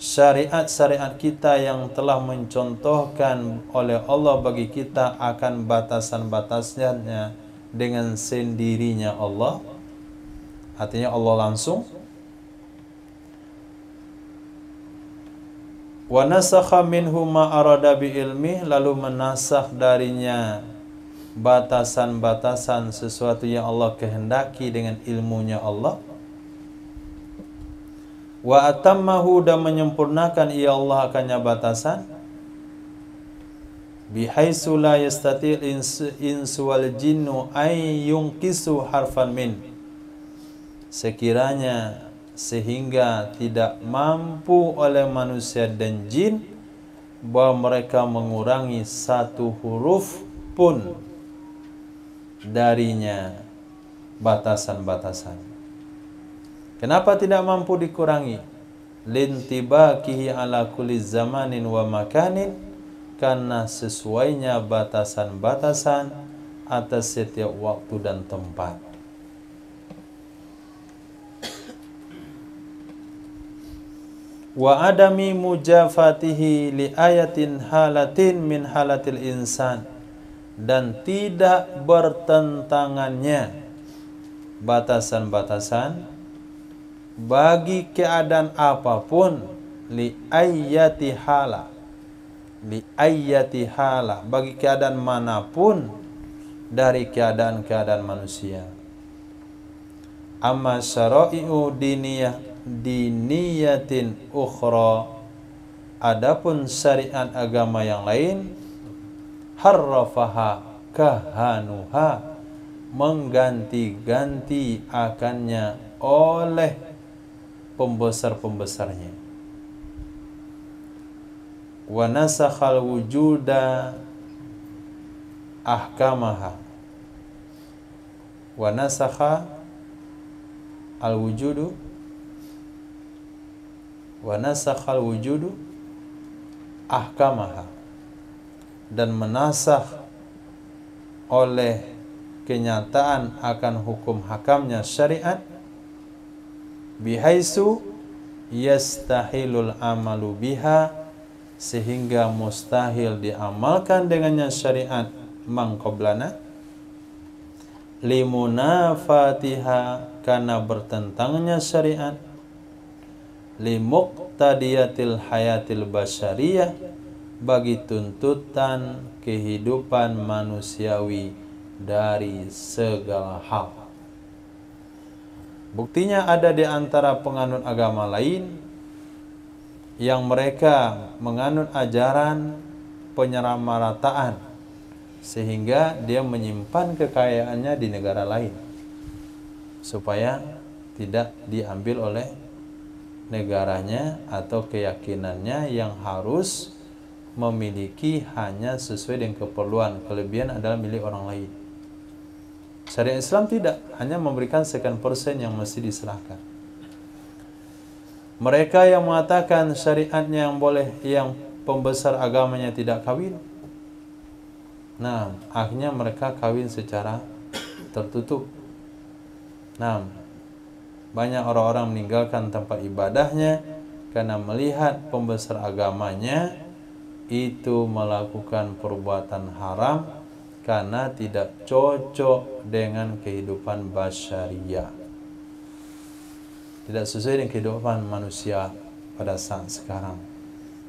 syariat-syariat kita yang telah mencontohkan oleh Allah bagi kita akan batasan-batasnya dengan sendirinya Allah, artinya Allah langsung. Wa nasakha minhu ma arada bi ilmi, lalu menasakh darinya batasan-batasan sesuatu yang Allah kehendaki dengan ilmunya Allah. Wa atammahu, dan menyempurnakan ia Allah akannya batasan, bihaitsu la yastatil insu wal jinnu ay yunqisu harfan min, sekiranya sehingga tidak mampu oleh manusia dan jin bahwa mereka mengurangi satu huruf pun darinya batasan-batasan. Kenapa tidak mampu dikurangi? Lintibakihi ala kulli zamanin wa makanin, karena sesuainya batasan-batasan atas setiap waktu dan tempat. Wa adami mujafatihi li ayatin halatin min halatil insan, dan tidak bertentangannya batasan-batasan bagi keadaan apapun, li ayati hala, bagi keadaan manapun dari keadaan-keadaan manusia. Amma syara'i'u diniyatin ukhra, adapun syariat agama yang lain, harrafaha kahanuha, mengganti-ganti akannya oleh pembesar-pembesarnya. Wa nasakhal wujuda ahkamaha, wa nasakha al-wujudu wa nasakhal wujudu ahkamaha, dan menasakh oleh kenyataan akan hukum hakamnya syariat, bihaitsu yastahilul amalu biha, sehingga mustahil diamalkan dengannya syariat mangqablana, limunafatiha, karena bertentangnya syariat, limuqtadiyatil hayatil basyariyah, bagi tuntutan kehidupan manusiawi dari segala hal. Buktinya ada di antara penganut agama lain yang mereka menganut ajaran penyamarataan, sehingga dia menyimpan kekayaannya di negara lain supaya tidak diambil oleh negaranya atau keyakinannya yang harus memiliki hanya sesuai dengan keperluan, kelebihan adalah milik orang lain. Syariat Islam tidak, hanya memberikan sekian persen yang mesti diserahkan. Mereka yang mengatakan syariatnya yang boleh, yang pembesar agamanya tidak kawin, nah akhirnya mereka kawin secara tertutup. Nah, banyak orang-orang meninggalkan tempat ibadahnya karena melihat pembesar agamanya itu melakukan perbuatan haram karena tidak cocok dengan kehidupan basyariah, tidak sesuai dengan kehidupan manusia pada saat sekarang.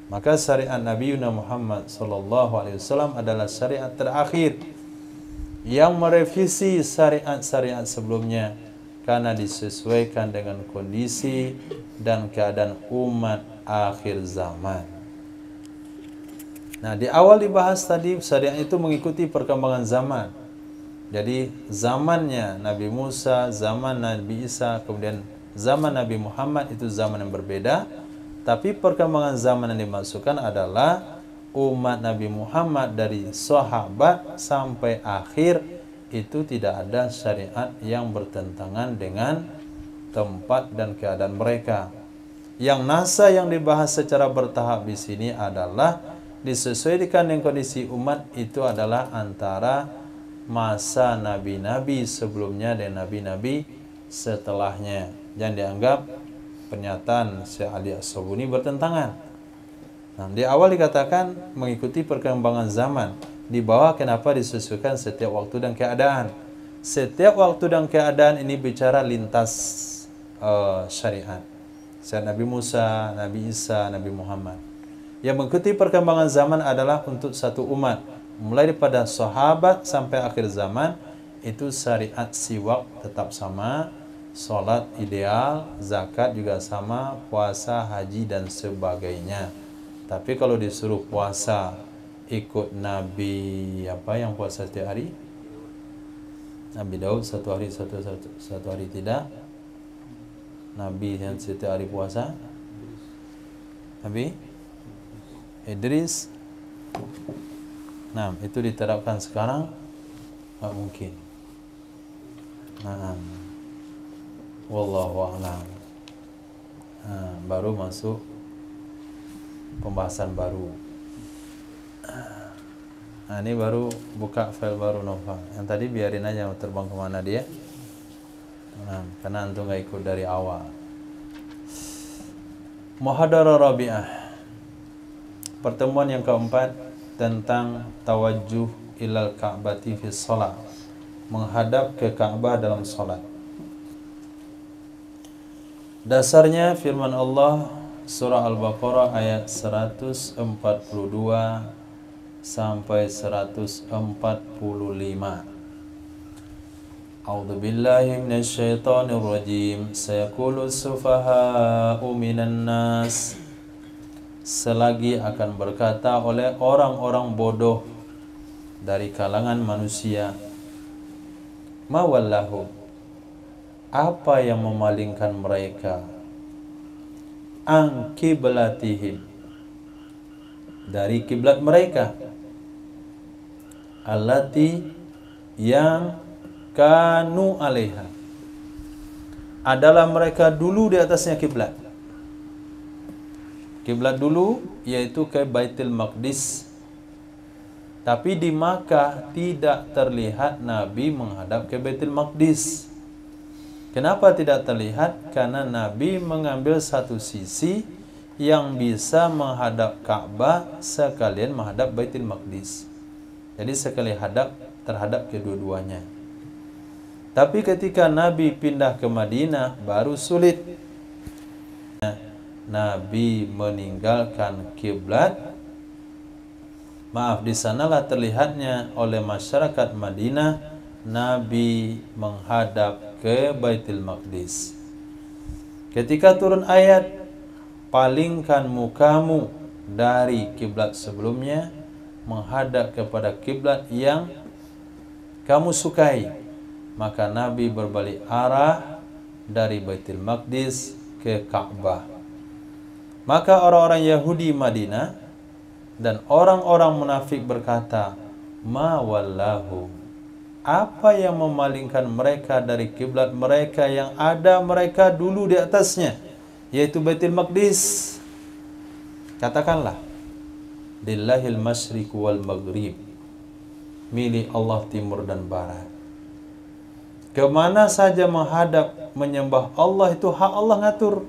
Maka syariat Nabi Muhammad SAW adalah syariat terakhir yang merevisi syariat-syariat sebelumnya karena disesuaikan dengan kondisi dan keadaan umat akhir zaman. Nah, di awal dibahas tadi syariat itu mengikuti perkembangan zaman. Jadi zamannya Nabi Musa, zaman Nabi Isa, kemudian zaman Nabi Muhammad itu zaman yang berbeda. Tapi perkembangan zaman yang dimaksudkan adalah umat Nabi Muhammad dari sahabat sampai akhir itu tidak ada syariat yang bertentangan dengan tempat dan keadaan mereka. Yang nasa yang dibahas secara bertahap di sini adalah disesuaikan dengan kondisi umat itu adalah antara masa nabi-nabi sebelumnya dan nabi-nabi setelahnya. Jangan dianggap pernyataan Syekh Ali As-Sabuni bertentangan. Nah, di awal dikatakan mengikuti perkembangan zaman. Di bawah kenapa disesuaikan setiap waktu dan keadaan. Setiap waktu dan keadaan ini bicara lintas syariat. Syariat Nabi Musa, Nabi Isa, Nabi Muhammad. Yang mengikuti perkembangan zaman adalah untuk satu umat. Mulai daripada sahabat sampai akhir zaman, itu syariat siwak tetap sama, salat ideal, zakat juga sama, puasa, haji dan sebagainya. Tapi kalau disuruh puasa ikut Nabi apa yang puasa setiap hari? Nabi Daud satu hari tidak. Nabi yang setiap hari puasa? Nabi Idris. Nah, itu diterapkan sekarang? Tak mungkin. Nah, wallahu a'lam. Baru masuk pembahasan baru. Nah, ini baru buka file baru Nova. Yang tadi biarin aja terbang kemana dia. Nah, karena antum nggak ikut dari awal. Muhadarah Rabi'ah. Pertemuan yang keempat tentang tawajjuh ilal Ka'bati fi shalah. Menghadap ke Ka'bah dalam salat. Dasarnya firman Allah surah Al-Baqarah ayat 142 sampai 145. A'udzu billahi minasy syaithanir rajim. Sayaqulu sufaha'u minan nas. Selagi akan berkata oleh orang-orang bodoh dari kalangan manusia, ma wallahu, apa yang memalingkan mereka, an qiblatihim, dari kiblat mereka, allati, yang kanu alaiha, adalah mereka dulu di atasnya kiblat. Kiblat dulu yaitu ke Baitul Maqdis. Tapi di Makkah tidak terlihat Nabi menghadap ke Baitul Maqdis. Kenapa tidak terlihat? Karena Nabi mengambil satu sisi yang bisa menghadap Ka'bah sekalian menghadap Baitul Maqdis. Jadi sekali hadap terhadap kedua-duanya. Tapi ketika Nabi pindah ke Madinah baru sulit. Nabi meninggalkan kiblat. Maaf, di sanalah terlihatnya oleh masyarakat Madinah Nabi menghadap ke Baitul Maqdis. Ketika turun ayat, palingkan mukamu dari kiblat sebelumnya menghadap kepada kiblat yang kamu sukai. Maka Nabi berbalik arah dari Baitul Maqdis ke Ka'bah. Maka orang-orang Yahudi Madinah dan orang-orang munafik berkata, ma wallahu, apa yang memalingkan mereka dari kiblat mereka yang ada mereka dulu di atasnya, yaitu Baitul Maqdis? Katakanlah, lillahil masyriq wal maghrib, milik Allah timur dan barat. Kemana saja menghadap menyembah Allah itu hak Allah ngatur.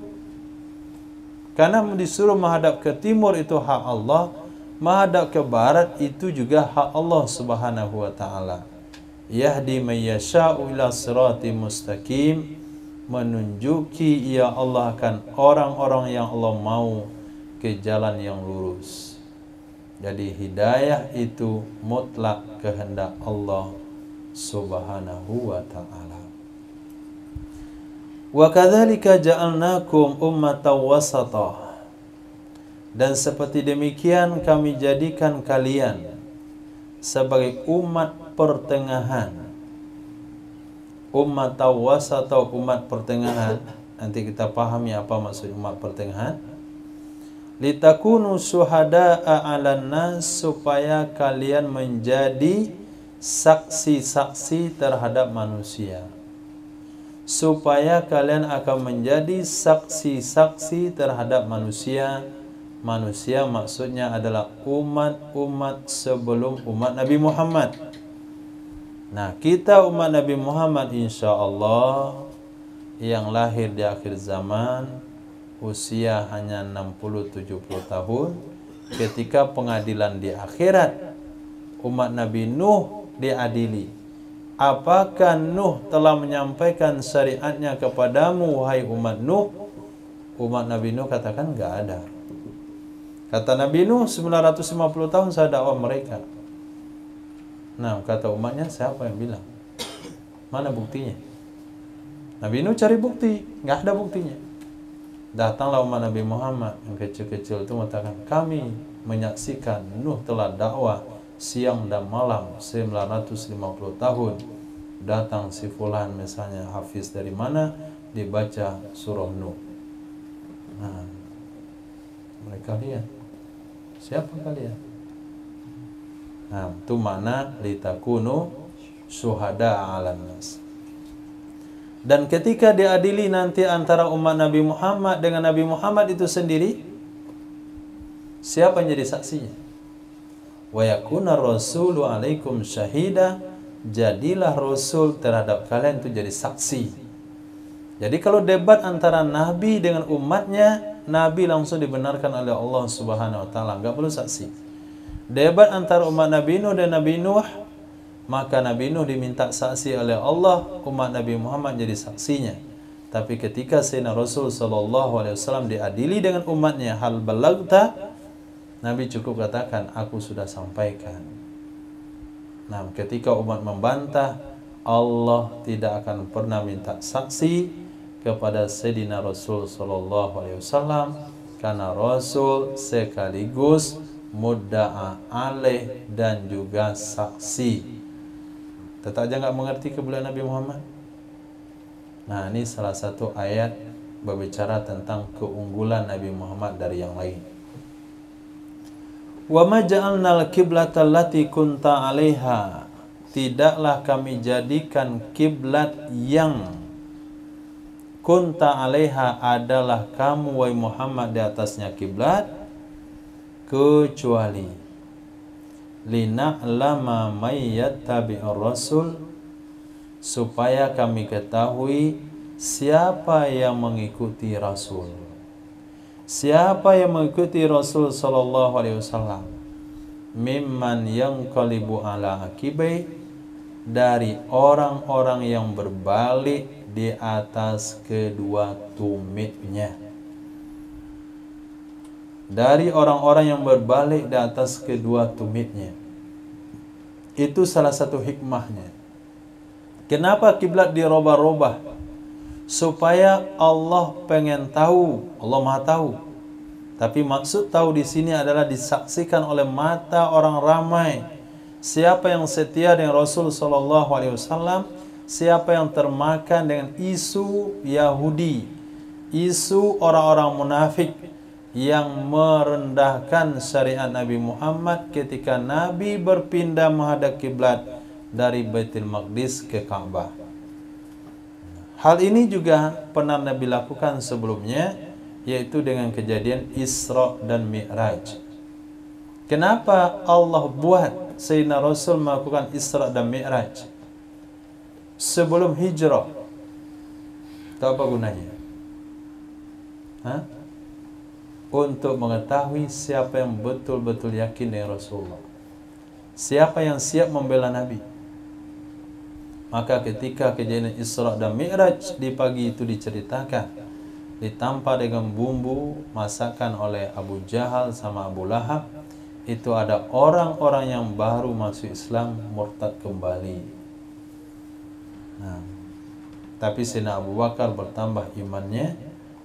Karena disuruh menghadap ke timur itu hak Allah, menghadap ke barat itu juga hak Allah Subhanahu wa taala. Yahdi may yasha'u ila siratim mustaqim, menunjuki ia Allah akan orang-orang yang Allah mau ke jalan yang lurus. Jadi hidayah itu mutlak kehendak Allah Subhanahu wa ta'ala. Wa kadzalika ja'alnakum ummatan wasata, dan seperti demikian kami jadikan kalian sebagai umat pertengahan. Ummatan wasata, umat pertengahan. Nanti kita pahami apa maksud umat pertengahan. Litakunu syuhada'a 'alan nas, supaya kalian menjadi saksi-saksi terhadap manusia. Supaya kalian akan menjadi saksi-saksi terhadap manusia. Manusia maksudnya adalah umat-umat sebelum umat Nabi Muhammad. Nah, kita umat Nabi Muhammad insya Allah yang lahir di akhir zaman, usia hanya 60-70 tahun, ketika pengadilan di akhirat, umat Nabi Nuh diadili. Apakah Nuh telah menyampaikan syariatnya kepadamu, wahai umat Nuh? Umat Nabi Nuh katakan enggak ada. Kata Nabi Nuh, 950 tahun saya dakwah mereka. Nah, kata umatnya, siapa yang bilang? Mana buktinya? Nabi Nuh cari bukti, enggak ada buktinya. Datanglah umat Nabi Muhammad yang kecil-kecil itu mengatakan, kami menyaksikan Nuh telah dakwah siang dan malam 950 tahun. Datang si fulan misalnya, hafiz dari mana, dibaca surah Nuh. Nah, mereka lihat, siapa kalian? Nah, itu makna litakunu syuhada 'alan nas. Dan ketika diadili nanti antara umat Nabi Muhammad dengan Nabi Muhammad itu sendiri, siapa yang jadi saksinya? Wa yakuna rasulu alaikum syahida, jadilah Rasul terhadap kalian itu jadi saksi. Jadi kalau debat antara Nabi dengan umatnya, Nabi langsung dibenarkan oleh Allah Subhanahu wa taala, enggak perlu saksi. Debat antara umat Nabi Nuh dan Nabi Nuh, maka Nabi Nuh diminta saksi oleh Allah, umat Nabi Muhammad jadi saksinya. Tapi ketika Sayyidina Rasul sallallahu alaihi wasallam diadili dengan umatnya, hal balagta, Nabi cukup katakan, aku sudah sampaikan. Nah, ketika umat membantah, Allah tidak akan pernah minta saksi kepada Sayyidina Rasul sallallahu alaihi wasallam, karena Rasul sekaligus mudda'a alaih dan juga saksi. Tetap aja nggak mengerti kemuliaan Nabi Muhammad. Nah, ini salah satu ayat berbicara tentang keunggulan Nabi Muhammad dari yang lain. Wa ma ja'alnal qiblata allati kunta 'alaiha, tidaklah kami jadikan kiblat yang kunta 'alaiha adalah kamu wahai Muhammad di atasnya kiblat, kecuali lina'lama may yattabi'ur rasul, supaya kami ketahui siapa yang mengikuti Rasul. Siapa yang mengikuti Rasul sallallahu alaihi wasallam, mimman yanqalibu ala aqibai, dari orang-orang yang berbalik di atas kedua tumitnya. Dari orang-orang yang berbalik di atas kedua tumitnya. Itu salah satu hikmahnya. Kenapa kiblat dirubah-rubah? Supaya Allah pengen tahu, Allah Maha tahu, Tapi maksud tahu di sini adalah disaksikan oleh mata orang ramai. Siapa yang setia dengan Rasul sallallahu alaihi wasallam, siapa yang termakan dengan isu Yahudi, isu orang-orang munafik yang merendahkan syariat Nabi Muhammad ketika Nabi berpindah menghadap kiblat dari Baitul Maqdis ke Ka'bah. Hal ini juga pernah Nabi lakukan sebelumnya, yaitu dengan kejadian Isra dan Mi'raj. Kenapa Allah buat Sayyidina Rasul melakukan Isra dan Mi'raj sebelum hijrah? Tahu apa gunanya? Untuk mengetahui siapa yang betul-betul yakin dengan Rasulullah, siapa yang siap membela Nabi. Maka ketika kejadian Isra dan Mi'raj di pagi itu diceritakan, ditambah dengan bumbu masakan oleh Abu Jahal sama Abu Lahab, itu ada orang-orang yang baru masuk Islam murtad kembali. Nah, tapi Sayyidina Abu Bakar bertambah imannya,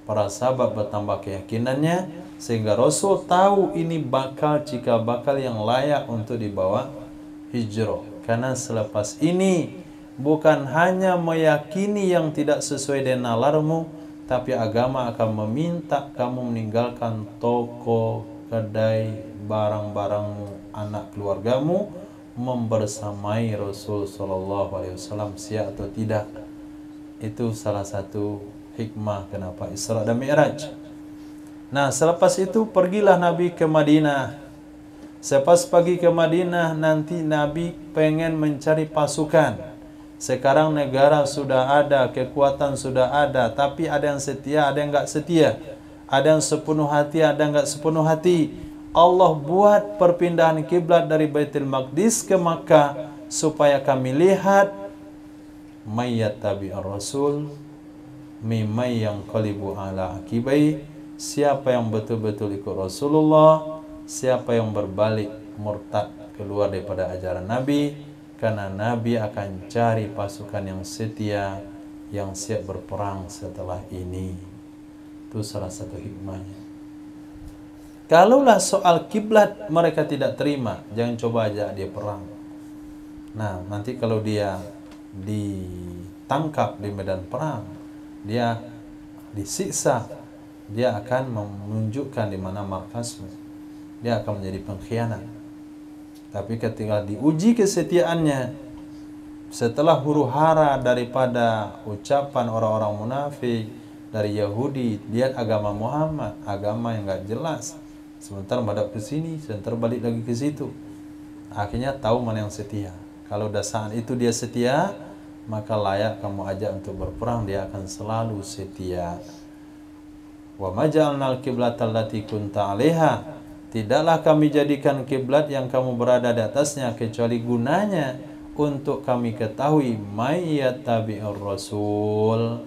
para sahabat bertambah keyakinannya, sehingga Rasul tahu ini cikal bakal yang layak untuk dibawa hijrah. Karena selepas ini bukan hanya meyakini yang tidak sesuai dengan nalarmu, tapi agama akan meminta kamu meninggalkan toko, kedai, barang-barangmu, anak keluargamu, membersamai Rasul sallallahu alaihi wasallam, siap atau tidak. Itu salah satu hikmah kenapa Isra dan Mi'raj. Nah, selepas itu pergilah Nabi ke Madinah. Selepas pergi ke Madinah, nanti Nabi pengen mencari pasukan. Sekarang negara sudah ada, kekuatan sudah ada, tapi ada yang setia, ada yang enggak setia. Ada yang sepenuh hati, ada yang enggak sepenuh hati. Allah buat perpindahan kiblat dari Baitul Maqdis ke Makkah supaya kami lihat mayyattabi'ir rasul mimman yanqalibu ala aqibai, siapa yang betul-betul ikut Rasulullah, siapa yang berbalik murtad keluar daripada ajaran Nabi, karena Nabi akan cari pasukan yang setia, yang siap berperang setelah ini. Itu salah satu hikmahnya. Kalaulah soal kiblat mereka tidak terima, jangan coba ajak dia perang. Nah, nanti kalau dia ditangkap di medan perang, dia disiksa, dia akan menunjukkan di mana markasmu. Dia akan menjadi pengkhianat. Tapi ketika diuji kesetiaannya, setelah huru-hara daripada ucapan orang-orang munafik dari Yahudi, lihat agama Muhammad, agama yang enggak jelas. Sebentar menghadap ke sini, sebentar balik lagi ke situ. Akhirnya tahu mana yang setia. Kalau dah saat itu dia setia, maka layak kamu ajak untuk berperang, dia akan selalu setia. Wa maja'alnal qiblata allati kunta 'alaiha, tidaklah kami jadikan kiblat yang kamu berada di atasnya kecuali gunanya untuk kami ketahui mayyattabi'ir rasul,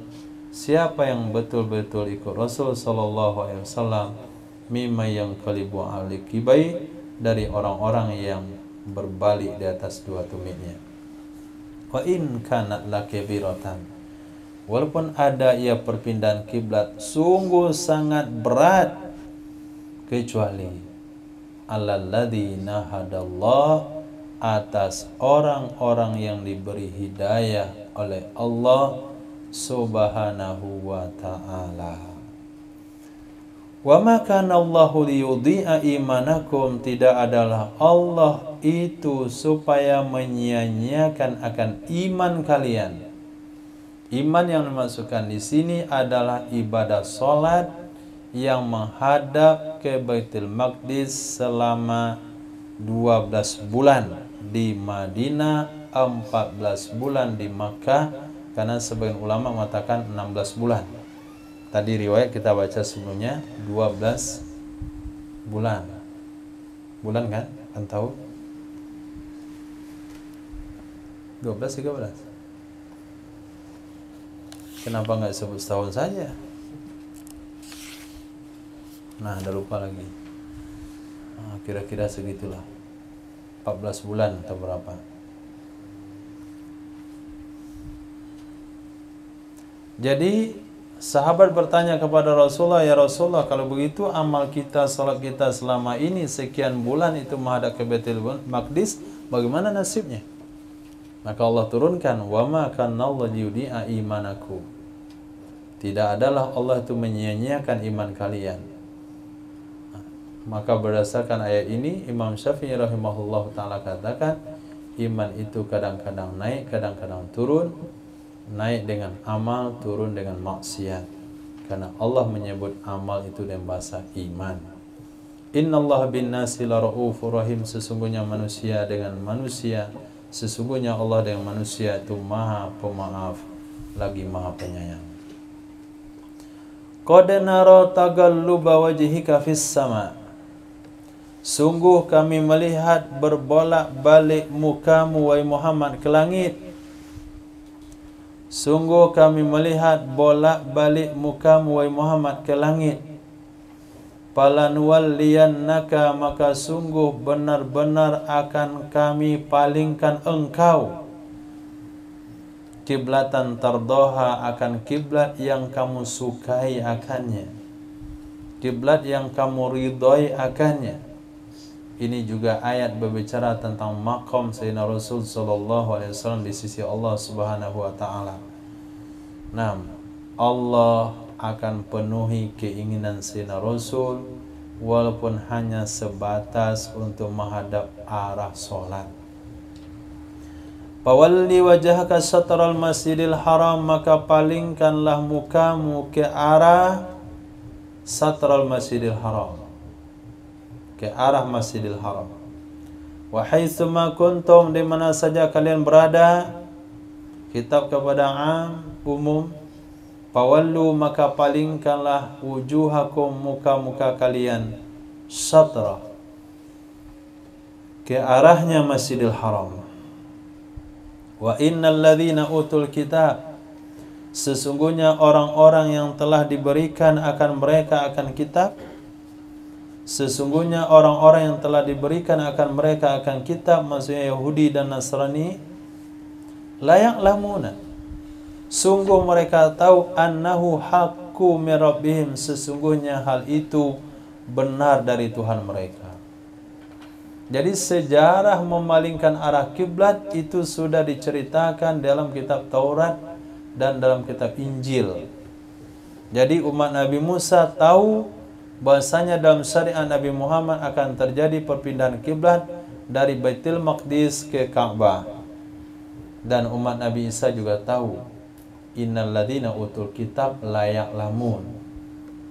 siapa yang betul-betul ikut Rasul sallallahu alaihi wasallam, mimma yanqalibu ala aqibai, dari orang-orang yang berbalik di atas dua tumitnya. Wa in kanat lakabiratan, walaupun ada ia perpindahan kiblat sungguh sangat berat, kecuali alladzina hadallah, atas orang-orang yang diberi hidayah oleh Allah subhanahu wa ta'ala. Wa ma kana Allahu liyudhi'a imanakum, tidak adalah Allah itu supaya menyia-nyiakan akan iman kalian. Iman yang dimaksudkan di sini adalah ibadah salat yang menghadap ke Baitul Maqdis selama 12 bulan di Madinah, 14 bulan di Makkah, karena sebagian ulama mengatakan 16 bulan. Tadi riwayat kita baca sebelumnya 12 bulan. Bulan kan? Kan tahu? 12 13. Kenapa enggak sebut setahun saja? Nah, dah lupa lagi. Kira-kira segitulah. 14 bulan atau berapa? Jadi Sahabat bertanya kepada Rasulullah, ya Rasulullah, kalau begitu amal kita, salat kita selama ini sekian bulan itu menghadap ke Baitul Maqdis, bagaimana nasibnya? Maka Allah turunkan, wa ma kana Allah liyudi'a imanakum. Tidak adalah Allah itu menyia-nyiakan iman kalian. Maka berdasarkan ayat ini Imam Syafi'i rahimahullah ta'ala katakan, iman itu kadang-kadang naik, kadang-kadang turun. Naik dengan amal, turun dengan maksiat. Karena Allah menyebut amal itu dengan bahasa iman. Innallaha bin nasi laraufur rahim. Sesungguhnya manusia dengan manusia, sesungguhnya Allah dengan manusia itu maha pemaaf lagi maha penyayang. Qad nara tagalluba wajhika fis sama. Sungguh kami melihat berbolak-balik mukamu wahai Muhammad ke langit. Sungguh kami melihat bolak-balik mukamu wahai Muhammad ke langit. Falanuwalliyannaka, maka sungguh benar-benar akan kami palingkan engkau kiblatan tardoha, akan kiblat yang kamu sukai akannya, kiblat yang kamu ridhoi akannya. Ini juga ayat berbicara tentang maqam Sayyidina Rasul sallallahu alaihi wasallam di sisi Allah Subhanahu wa taala. Nah, Allah akan penuhi keinginan Sayyidina Rasul walaupun hanya sebatas untuk menghadap arah salat. Fawalli wajhaka syatral masjidil haram, maka palingkanlah mukamu ke arah syatral masjidil haram, ke arah Masjidil Haram. Wa haitsuma kuntum, di mana saja kalian berada, kitab kepada am, umum. Fawallu, maka palingkanlah wujuhakum, muka-muka kalian, syatra, ke arahnya Masjidil Haram. Wa innal ladzina utul kitab, sesungguhnya orang-orang yang telah diberikan akan mereka akan kitab, sesungguhnya orang-orang yang telah diberikan akan mereka akan kitab, maksudnya Yahudi dan Nasrani, layak lamuna, sungguh mereka tahu, annahu haqqu min rabbihim, sesungguhnya hal itu benar dari Tuhan mereka. Jadi sejarah memalingkan arah kiblat itu sudah diceritakan dalam kitab Taurat dan dalam kitab Injil. Jadi umat Nabi Musa tahu bahasanya dalam syariat Nabi Muhammad akan terjadi perpindahan kiblat dari Baitul Maqdis ke Ka'bah. Dan umat Nabi Isa juga tahu, innal ladzina utul kitab layak lamun,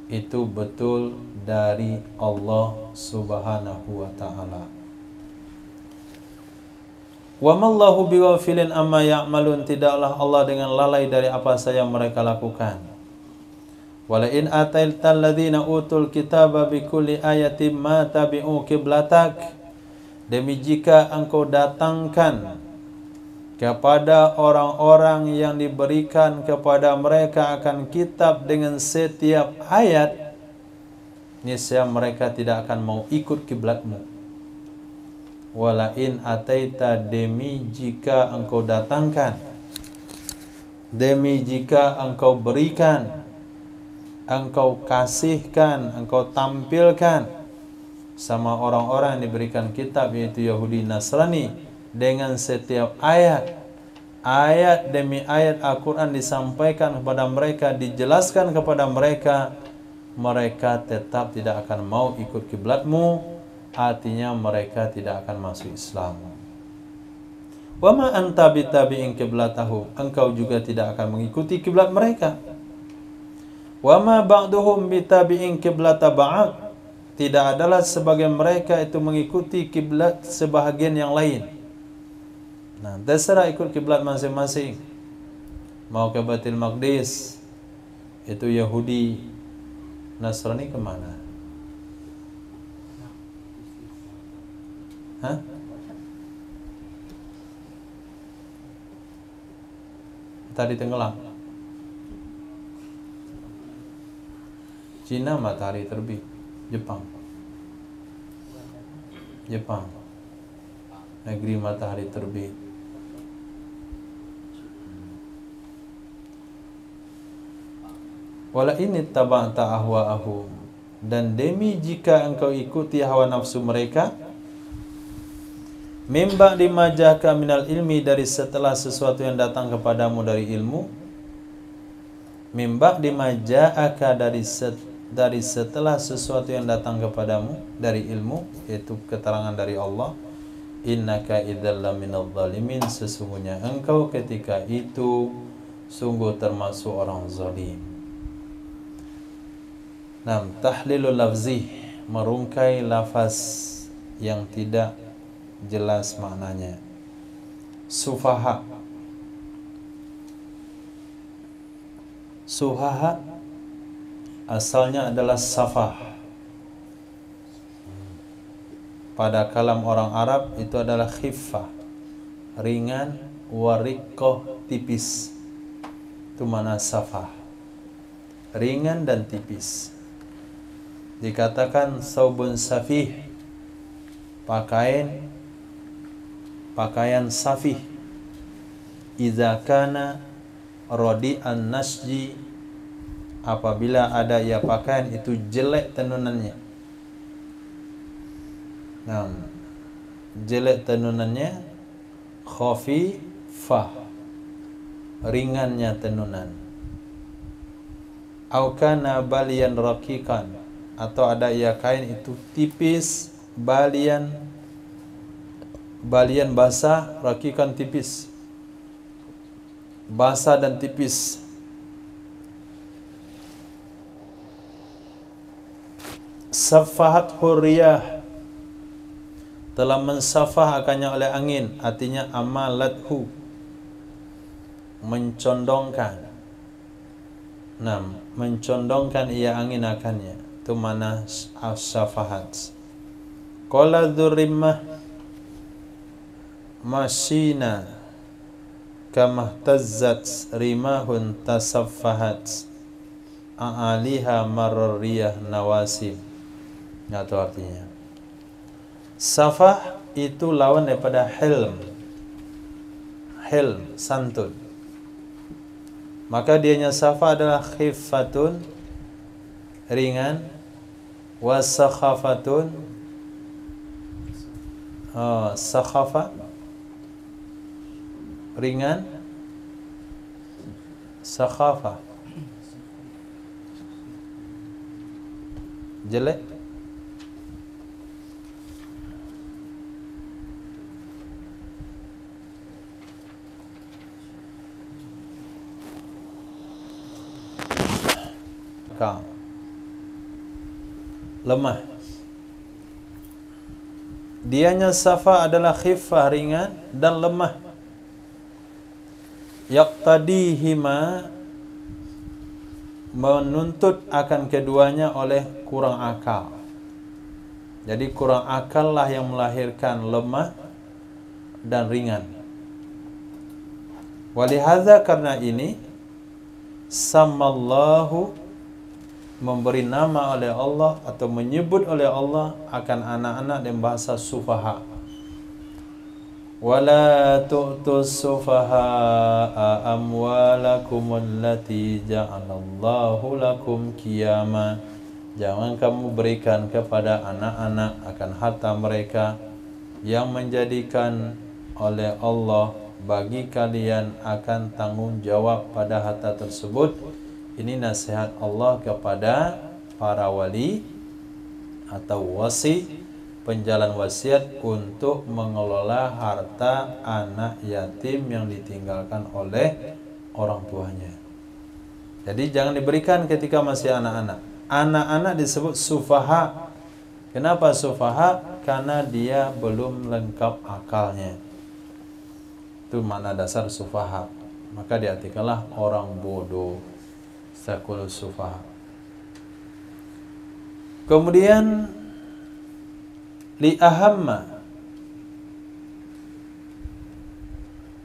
itu betul dari Allah Subhanahu wa taala. Wa mallahu bighafilin amma ya'malun, tidaklah Allah dengan lalai dari apa saja mereka lakukan. Wala in ataital ladzina utul kitaba bikulli ayatin ma tabi'u qiblatak, demi jika engkau datangkan kepada orang-orang yang diberikan kepada mereka akan kitab dengan setiap ayat, niscaya mereka tidak akan mau ikut kiblatmu. Wala in ataita, demi jika engkau datangkan, demi jika engkau berikan, engkau kasihkan, engkau tampilkan sama orang-orang yang diberikan kitab, yaitu Yahudi Nasrani, dengan setiap ayat, ayat demi ayat Al-Quran disampaikan kepada mereka, dijelaskan kepada mereka, mereka tetap tidak akan mau ikut kiblatmu, artinya mereka tidak akan masuk Islam. Wa ma anta bitabi'in qiblatahum, engkau juga tidak akan mengikuti kiblat mereka. Wa ma ba'duhum bitabi'in qiblata ba'd, tidak adalah sebagian mereka itu mengikuti kiblat sebahagian yang lain. Nah, terserah ikut kiblat masing-masing. Mau ke Baitul Maqdis, itu Yahudi, Nasrani kemana? Hah? Tadi tenggelam. Cina matahari terbit. Jepang. Jepang, negeri matahari terbit. Wala in ittaba'ta ahwa'ahum, dan demi jika engkau ikuti hawa nafsu mereka, mim ba'di ma ja'aka minal ilmi, dari setelah sesuatu yang datang kepadamu dari ilmu, mim ba'di ma ja'aka, dari setelah sesuatu yang datang kepadamu dari ilmu, yaitu keterangan dari Allah, innaka idzal laminadh zalimin, sesungguhnya engkau ketika itu sungguh termasuk orang zalim. Tahlilul lafzi, merungkai lafaz yang tidak jelas maknanya. Sufaha, suhaha asalnya adalah safah. Pada kalam orang Arab itu adalah khiffah, ringan, wariqoh, tipis. Itu mana safah, ringan dan tipis. Dikatakan saubun safih, pakaian safih, idza kana radi'an nasji, apabila ada ya pakaian itu jelek tenunannya. Jelek tenunannya, khafifah, ringannya tenunan. Au kana balian raqiqan, atau ada ya kain itu tipis, balian basah, raqiqan tipis, basah dan tipis. Safahat hurriyah, telah mensafah akannya oleh angin, artinya amalathu, mencondongkan. Mencondongkan ia angin akannya, itu mana as-safahat. Qala dzurrimmah masyina kamahtazzat rimahun tasaffahat a'aliha marriyah nawasib. Itu artinya safah itu lawan daripada hilm, santun. Maka dianya safah adalah khiffatun, ringan, wasakhafatun, sakhafa, ringan, sakhafa, jelek, lemah. Dianya safa adalah khiffah, ringan dan lemah. Yaqtadihima, menuntut akan keduanya oleh kurang akal. Jadi kurang akal lah yang melahirkan lemah dan ringan. Walihadza, karena ini, samallahu, memberi nama oleh Allah atau menyebut oleh Allah akan anak-anak dan bahasa sufaha. Wala tu'tus sufaha'a amwalakum allati ja'alallahu lakum qiyama. Jangan kamu berikan kepada anak-anak akan harta mereka yang menjadikan oleh Allah bagi kalian akan tanggung jawab pada harta tersebut. Ini nasihat Allah kepada para wali atau wasi, penjalan wasiat untuk mengelola harta anak yatim yang ditinggalkan oleh orang tuanya. Jadi jangan diberikan ketika masih anak-anak. Anak-anak disebut sufaha. Kenapa sufaha? Karena dia belum lengkap akalnya. Itu makna dasar sufaha. Maka diartikanlah orang bodoh. Sakul sufaha. Kemudian li ahamma,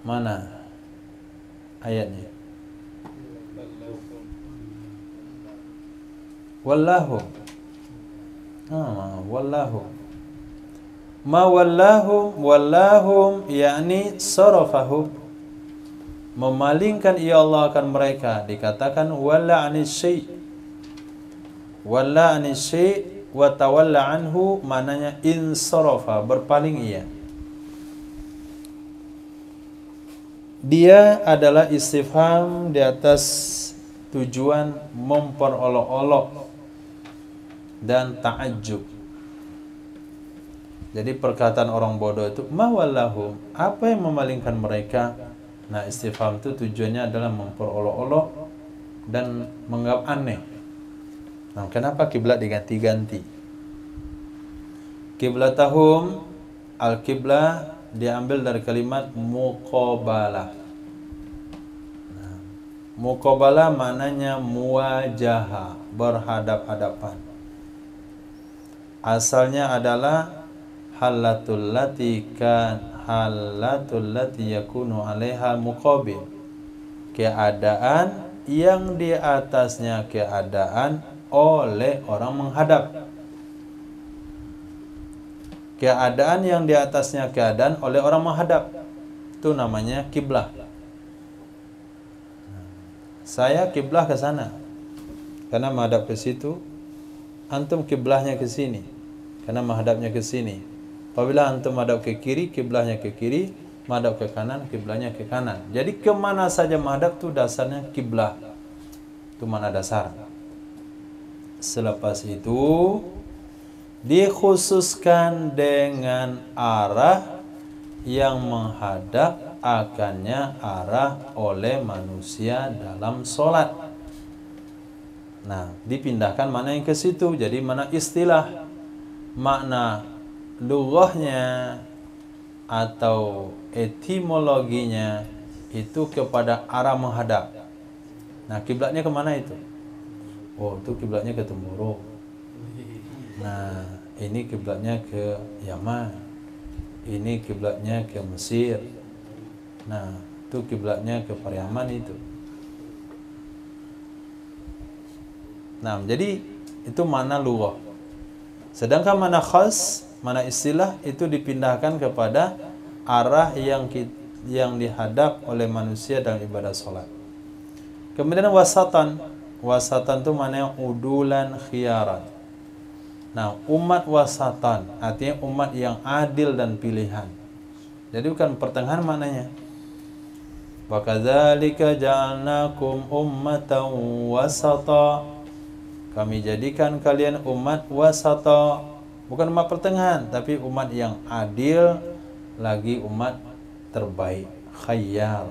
mana ayatnya? Wallahu. Wallahu. Ma wallahum yakni sarafahum. memalingkan ia Allah akan mereka. Dikatakan walla anis syai', walla anis syai' wa tawalla anhu, maknanya insarafa, berpaling ia. Dia adalah istifham di atas tujuan memperolok-olok dan ta'ajjub. Jadi perkataan orang bodoh itu ma wallahum, apa yang memalingkan mereka? Nah, istifham itu tujuannya adalah memperolok-olok dan menganggap aneh. Nah, kenapa kiblat diganti-ganti? Qiblatahum, al-qiblah diambil dari kalimat muqabalah. Nah, muqabalah maknanya muwajahah, berhadap-hadapan. Asalnya adalah halatul lati yakunu 'alaiha muqabil, keadaan yang di atasnya keadaan oleh orang menghadap. Keadaan yang di atasnya keadaan oleh orang menghadap, itu namanya kiblah. Saya kiblah ke sana karena menghadap ke situ, antum kiblahnya ke sini karena menghadapnya ke sini. Apabila antum menghadap ke kiri, kiblahnya ke kiri, menghadap ke kanan, kiblahnya ke kanan. Jadi kemana saja menghadap itu dasarnya kiblah. Itu mana dasar. Selepas itu dikhususkan dengan arah yang menghadap akannya arah oleh manusia dalam sholat. Nah, dipindahkan mana yang ke situ. Jadi mana istilah, makna lughahnya atau etimologinya itu kepada arah menghadap. Nah, kiblatnya kemana itu? Oh, itu kiblatnya ke Temboro. Nah, ini kiblatnya ke Yaman. Ini kiblatnya ke Mesir. Nah, itu kiblatnya ke Pariaman itu. Nah, jadi itu mana lughah. Sedangkan mana khas, mana istilah itu dipindahkan kepada arah yang dihadap oleh manusia dalam ibadah sholat. Kemudian wasatan. Wasatan itu maknanya udulan khiyaran. Nah, umat wasatan artinya umat yang adil dan pilihan. Jadi bukan pertengahan maknanya. Wa kadzalika ja'alnakum ummatan wasata. Kami jadikan kalian umat wasata. Bukan umat pertengahan, tapi umat yang adil, lagi umat terbaik, khayyar.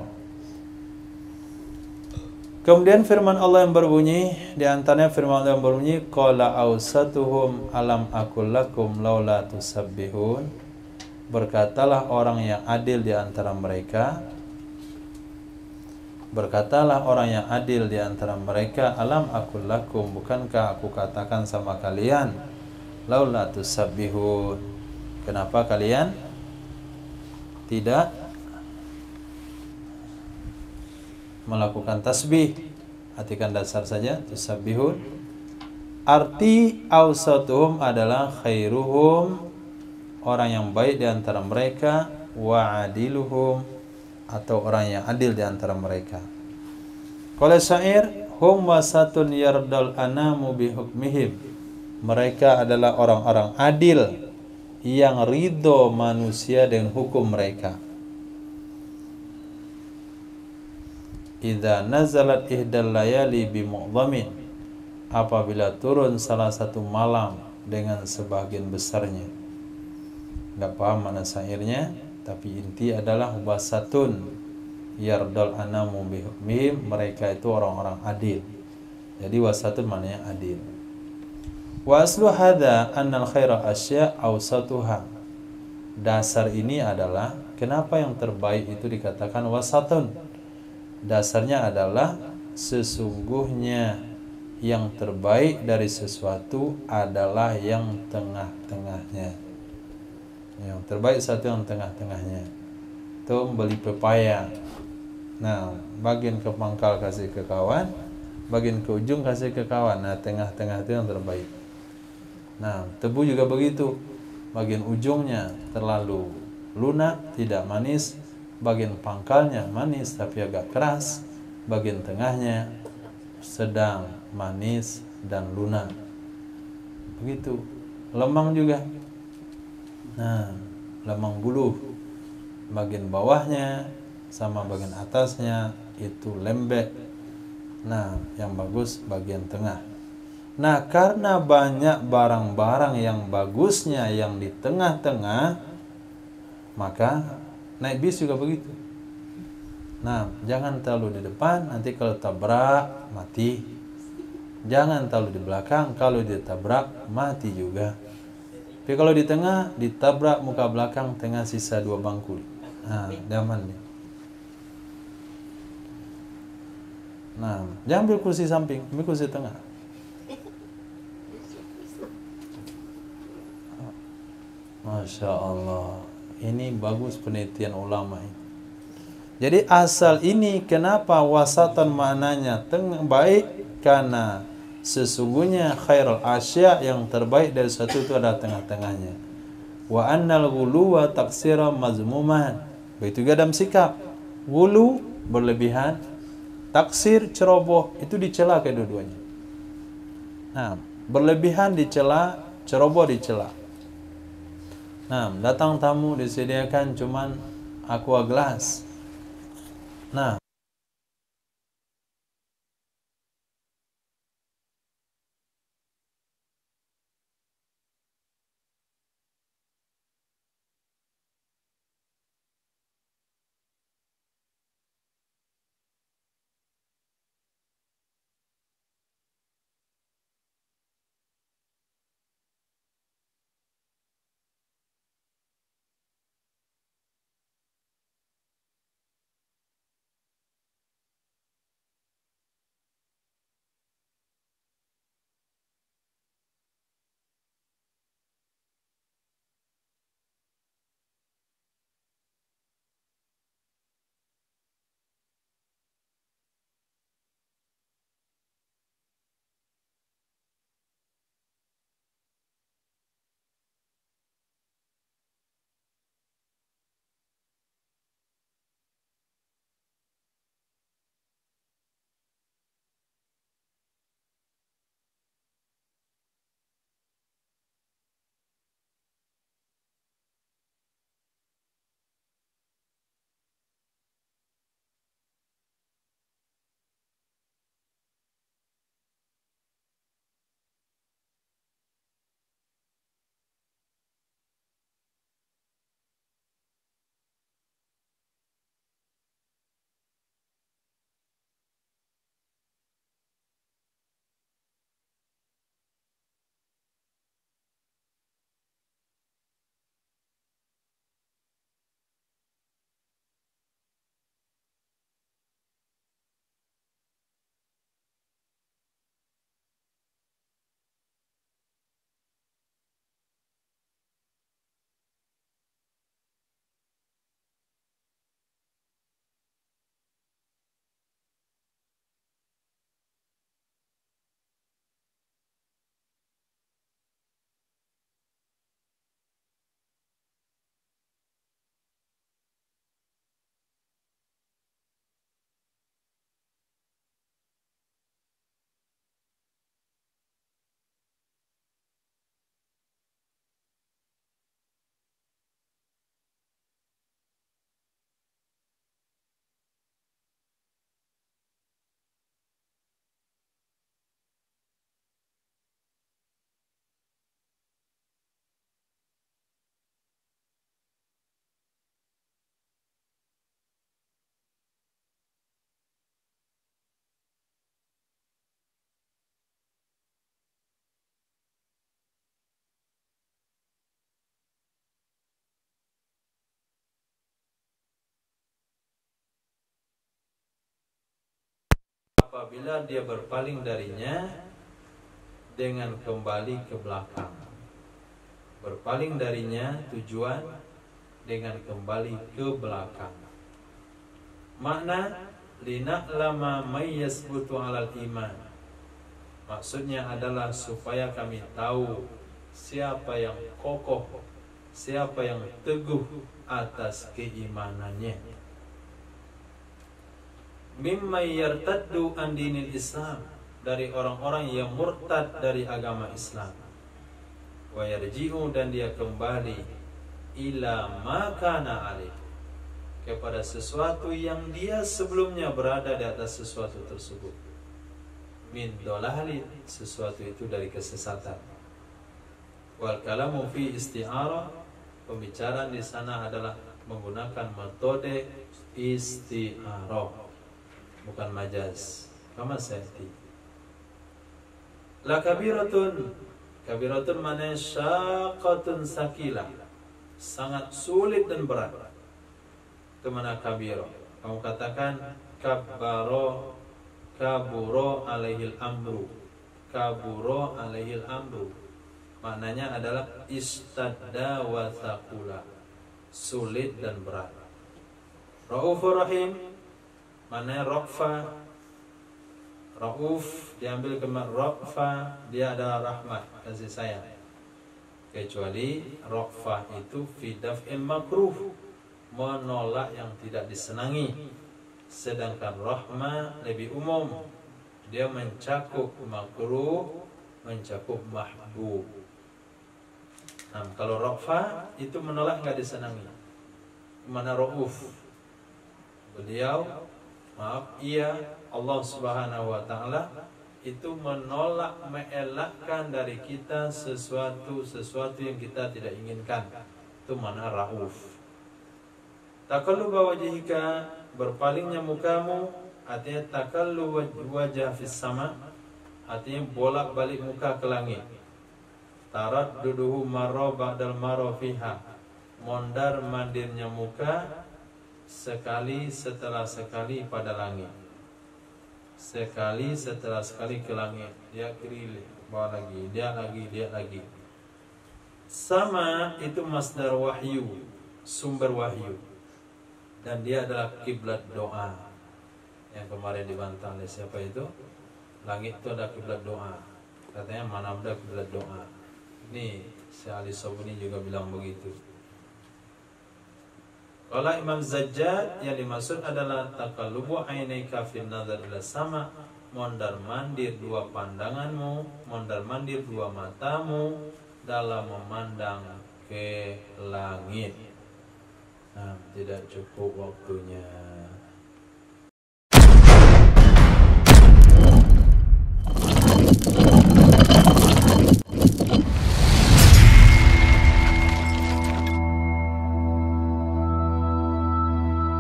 Kemudian firman Allah yang berbunyi, di antaranya firman Allah yang berbunyi, qala awsatuhum alam aqul lakum laula tusabbihun. Berkatalah orang yang adil di antara mereka, berkatalah orang yang adil di antara mereka, alam aqul lakum, bukankah aku katakan sama kalian, laula tusabbihun, kenapa kalian tidak melakukan tasbih? Artikan dasar saja, tusabbihun. Arti awsatuhum adalah khairuhum, orang yang baik di antara mereka, wa adiluhum, atau orang yang adil di antara mereka. Qala syair, hum wasatun yardal anamu bihukmihim. Mereka adalah orang-orang adil yang ridho manusia dengan hukum mereka. Idza nazalat ihdal layali bimu'dhamin, apabila turun salah satu malam dengan sebagian besarnya. Enggak paham mana syairnya, tapi inti adalah wasatun yardal anamu bihukmihim, mereka itu orang-orang adil. Jadi wasatun maknanya adil. Wa aslu hadza annal khaira asya' awsatuha. Dasar ini adalah kenapa yang terbaik itu dikatakan wasatun. Dasarnya adalah sesungguhnya yang terbaik dari sesuatu adalah yang tengah-tengahnya. Yang terbaik satu yang tengah-tengahnya. Itu beli pepaya. Nah, bagian ke pangkal kasih ke kawan, bagian ke ujung kasih ke kawan. Nah, tengah-tengah itu yang terbaik. Nah, tebu juga begitu. Bagian ujungnya terlalu lunak, tidak manis. bagian pangkalnya manis tapi agak keras, bagian tengahnya sedang manis dan lunak. Begitu. Lemang juga. Nah, lemang buluh, bagian bawahnya sama bagian atasnya itu lembek. Nah, yang bagus bagian tengah. Nah, karena banyak barang-barang yang bagusnya yang di tengah-tengah, maka naik bis juga begitu. Nah, jangan terlalu di depan, nanti kalau tabrak mati. Jangan terlalu di belakang, kalau ditabrak mati juga. Tapi kalau di tengah, ditabrak muka belakang, tengah sisa 2 bangku. Nah, nyaman nih. Nah, jangan ambil kursi samping, ambil kursi tengah. Masya Allah, ini bagus penelitian ulama ini. Jadi asal ini kenapa wasatan maknanya baik, karena sesungguhnya khairul asya, yang terbaik dari sesuatu itu adalah tengah-tengahnya. Wa annal ghuluwa taksira mazmuman. Begitu juga dalam sikap. Ghulu berlebihan, taksir ceroboh, itu dicela kedua-duanya. Nah, berlebihan dicela, ceroboh dicela. Nah, datang tamu disediakan cuman aqua gelas. Nah, apabila dia berpaling darinya dengan kembali ke belakang. Berpaling darinya tujuan dengan kembali ke belakang. Makna lina'lama may yasbutu 'alal iman. Maksudnya adalah supaya kami tahu siapa yang kokoh, siapa yang teguh atas keimanannya. mimma yartaddu an dinil Islam, dari orang-orang yang murtad dari agama Islam. Wa yarji'u, dan dia kembali ila ma kana alaih, kepada sesuatu yang dia sebelumnya berada di atas sesuatu tersebut. Min dolali, sesuatu itu dari kesesatan. Wal kalamu fi isti'arah, pembicaraan di sana adalah menggunakan metode isti'arah, bukan majaz. Kama sayati. La kabiratun, kabiratun mana syaqatun sakila, sangat sulit dan berat. Itu mana kabiro. Kamu katakan kabaro, kaburo alaihil amru, kaburo alaihil amru, maknanya adalah istadda wa thaqula, sulit dan berat. Raufur rahim, maknanya raqfa. Rauf diambil kemar raqfa, dia adalah rahmat, kasih sayang. Kecuali raqfa itu fi daf'il makruh, menolak yang tidak disenangi. Sedangkan rahmah lebih umum, dia mencakup makruh, mencakup mahbub. Nah, kalau raqfa itu menolak nggak disenangi. Mana rauf? Beliau, maaf, ia Allah Subhanahu wa taala itu menolak, mengelakkan dari kita sesuatu yang kita tidak inginkan. Itu mana rauf. Taqalluba wajhika, berpalingnya mukamu, artinya taqallu wajah fis sama, artinya bolak-balik muka ke langit. Taradduduhu marra ba'dal marra fiha, mondar mandirnya muka sekali setelah sekali pada langit. Sekali setelah sekali ke langit, dia kiri bawah lagi, dia lagi. Sama itu masdar wahyu, sumber wahyu, dan dia adalah kiblat doa. Yang kemarin dibantah oleh siapa itu? Langit itu ada kiblat doa. Katanya mana ada kiblat doa. Ini Syekh Ali Sobuni juga bilang begitu. Kalau Imam Zajjad, yang dimaksud adalah taqallubu ainaika fin nazar ila sama, mondar mandir dua pandanganmu, mondar mandir dua matamu dalam memandang ke langit. Nah, tidak cukup waktunya.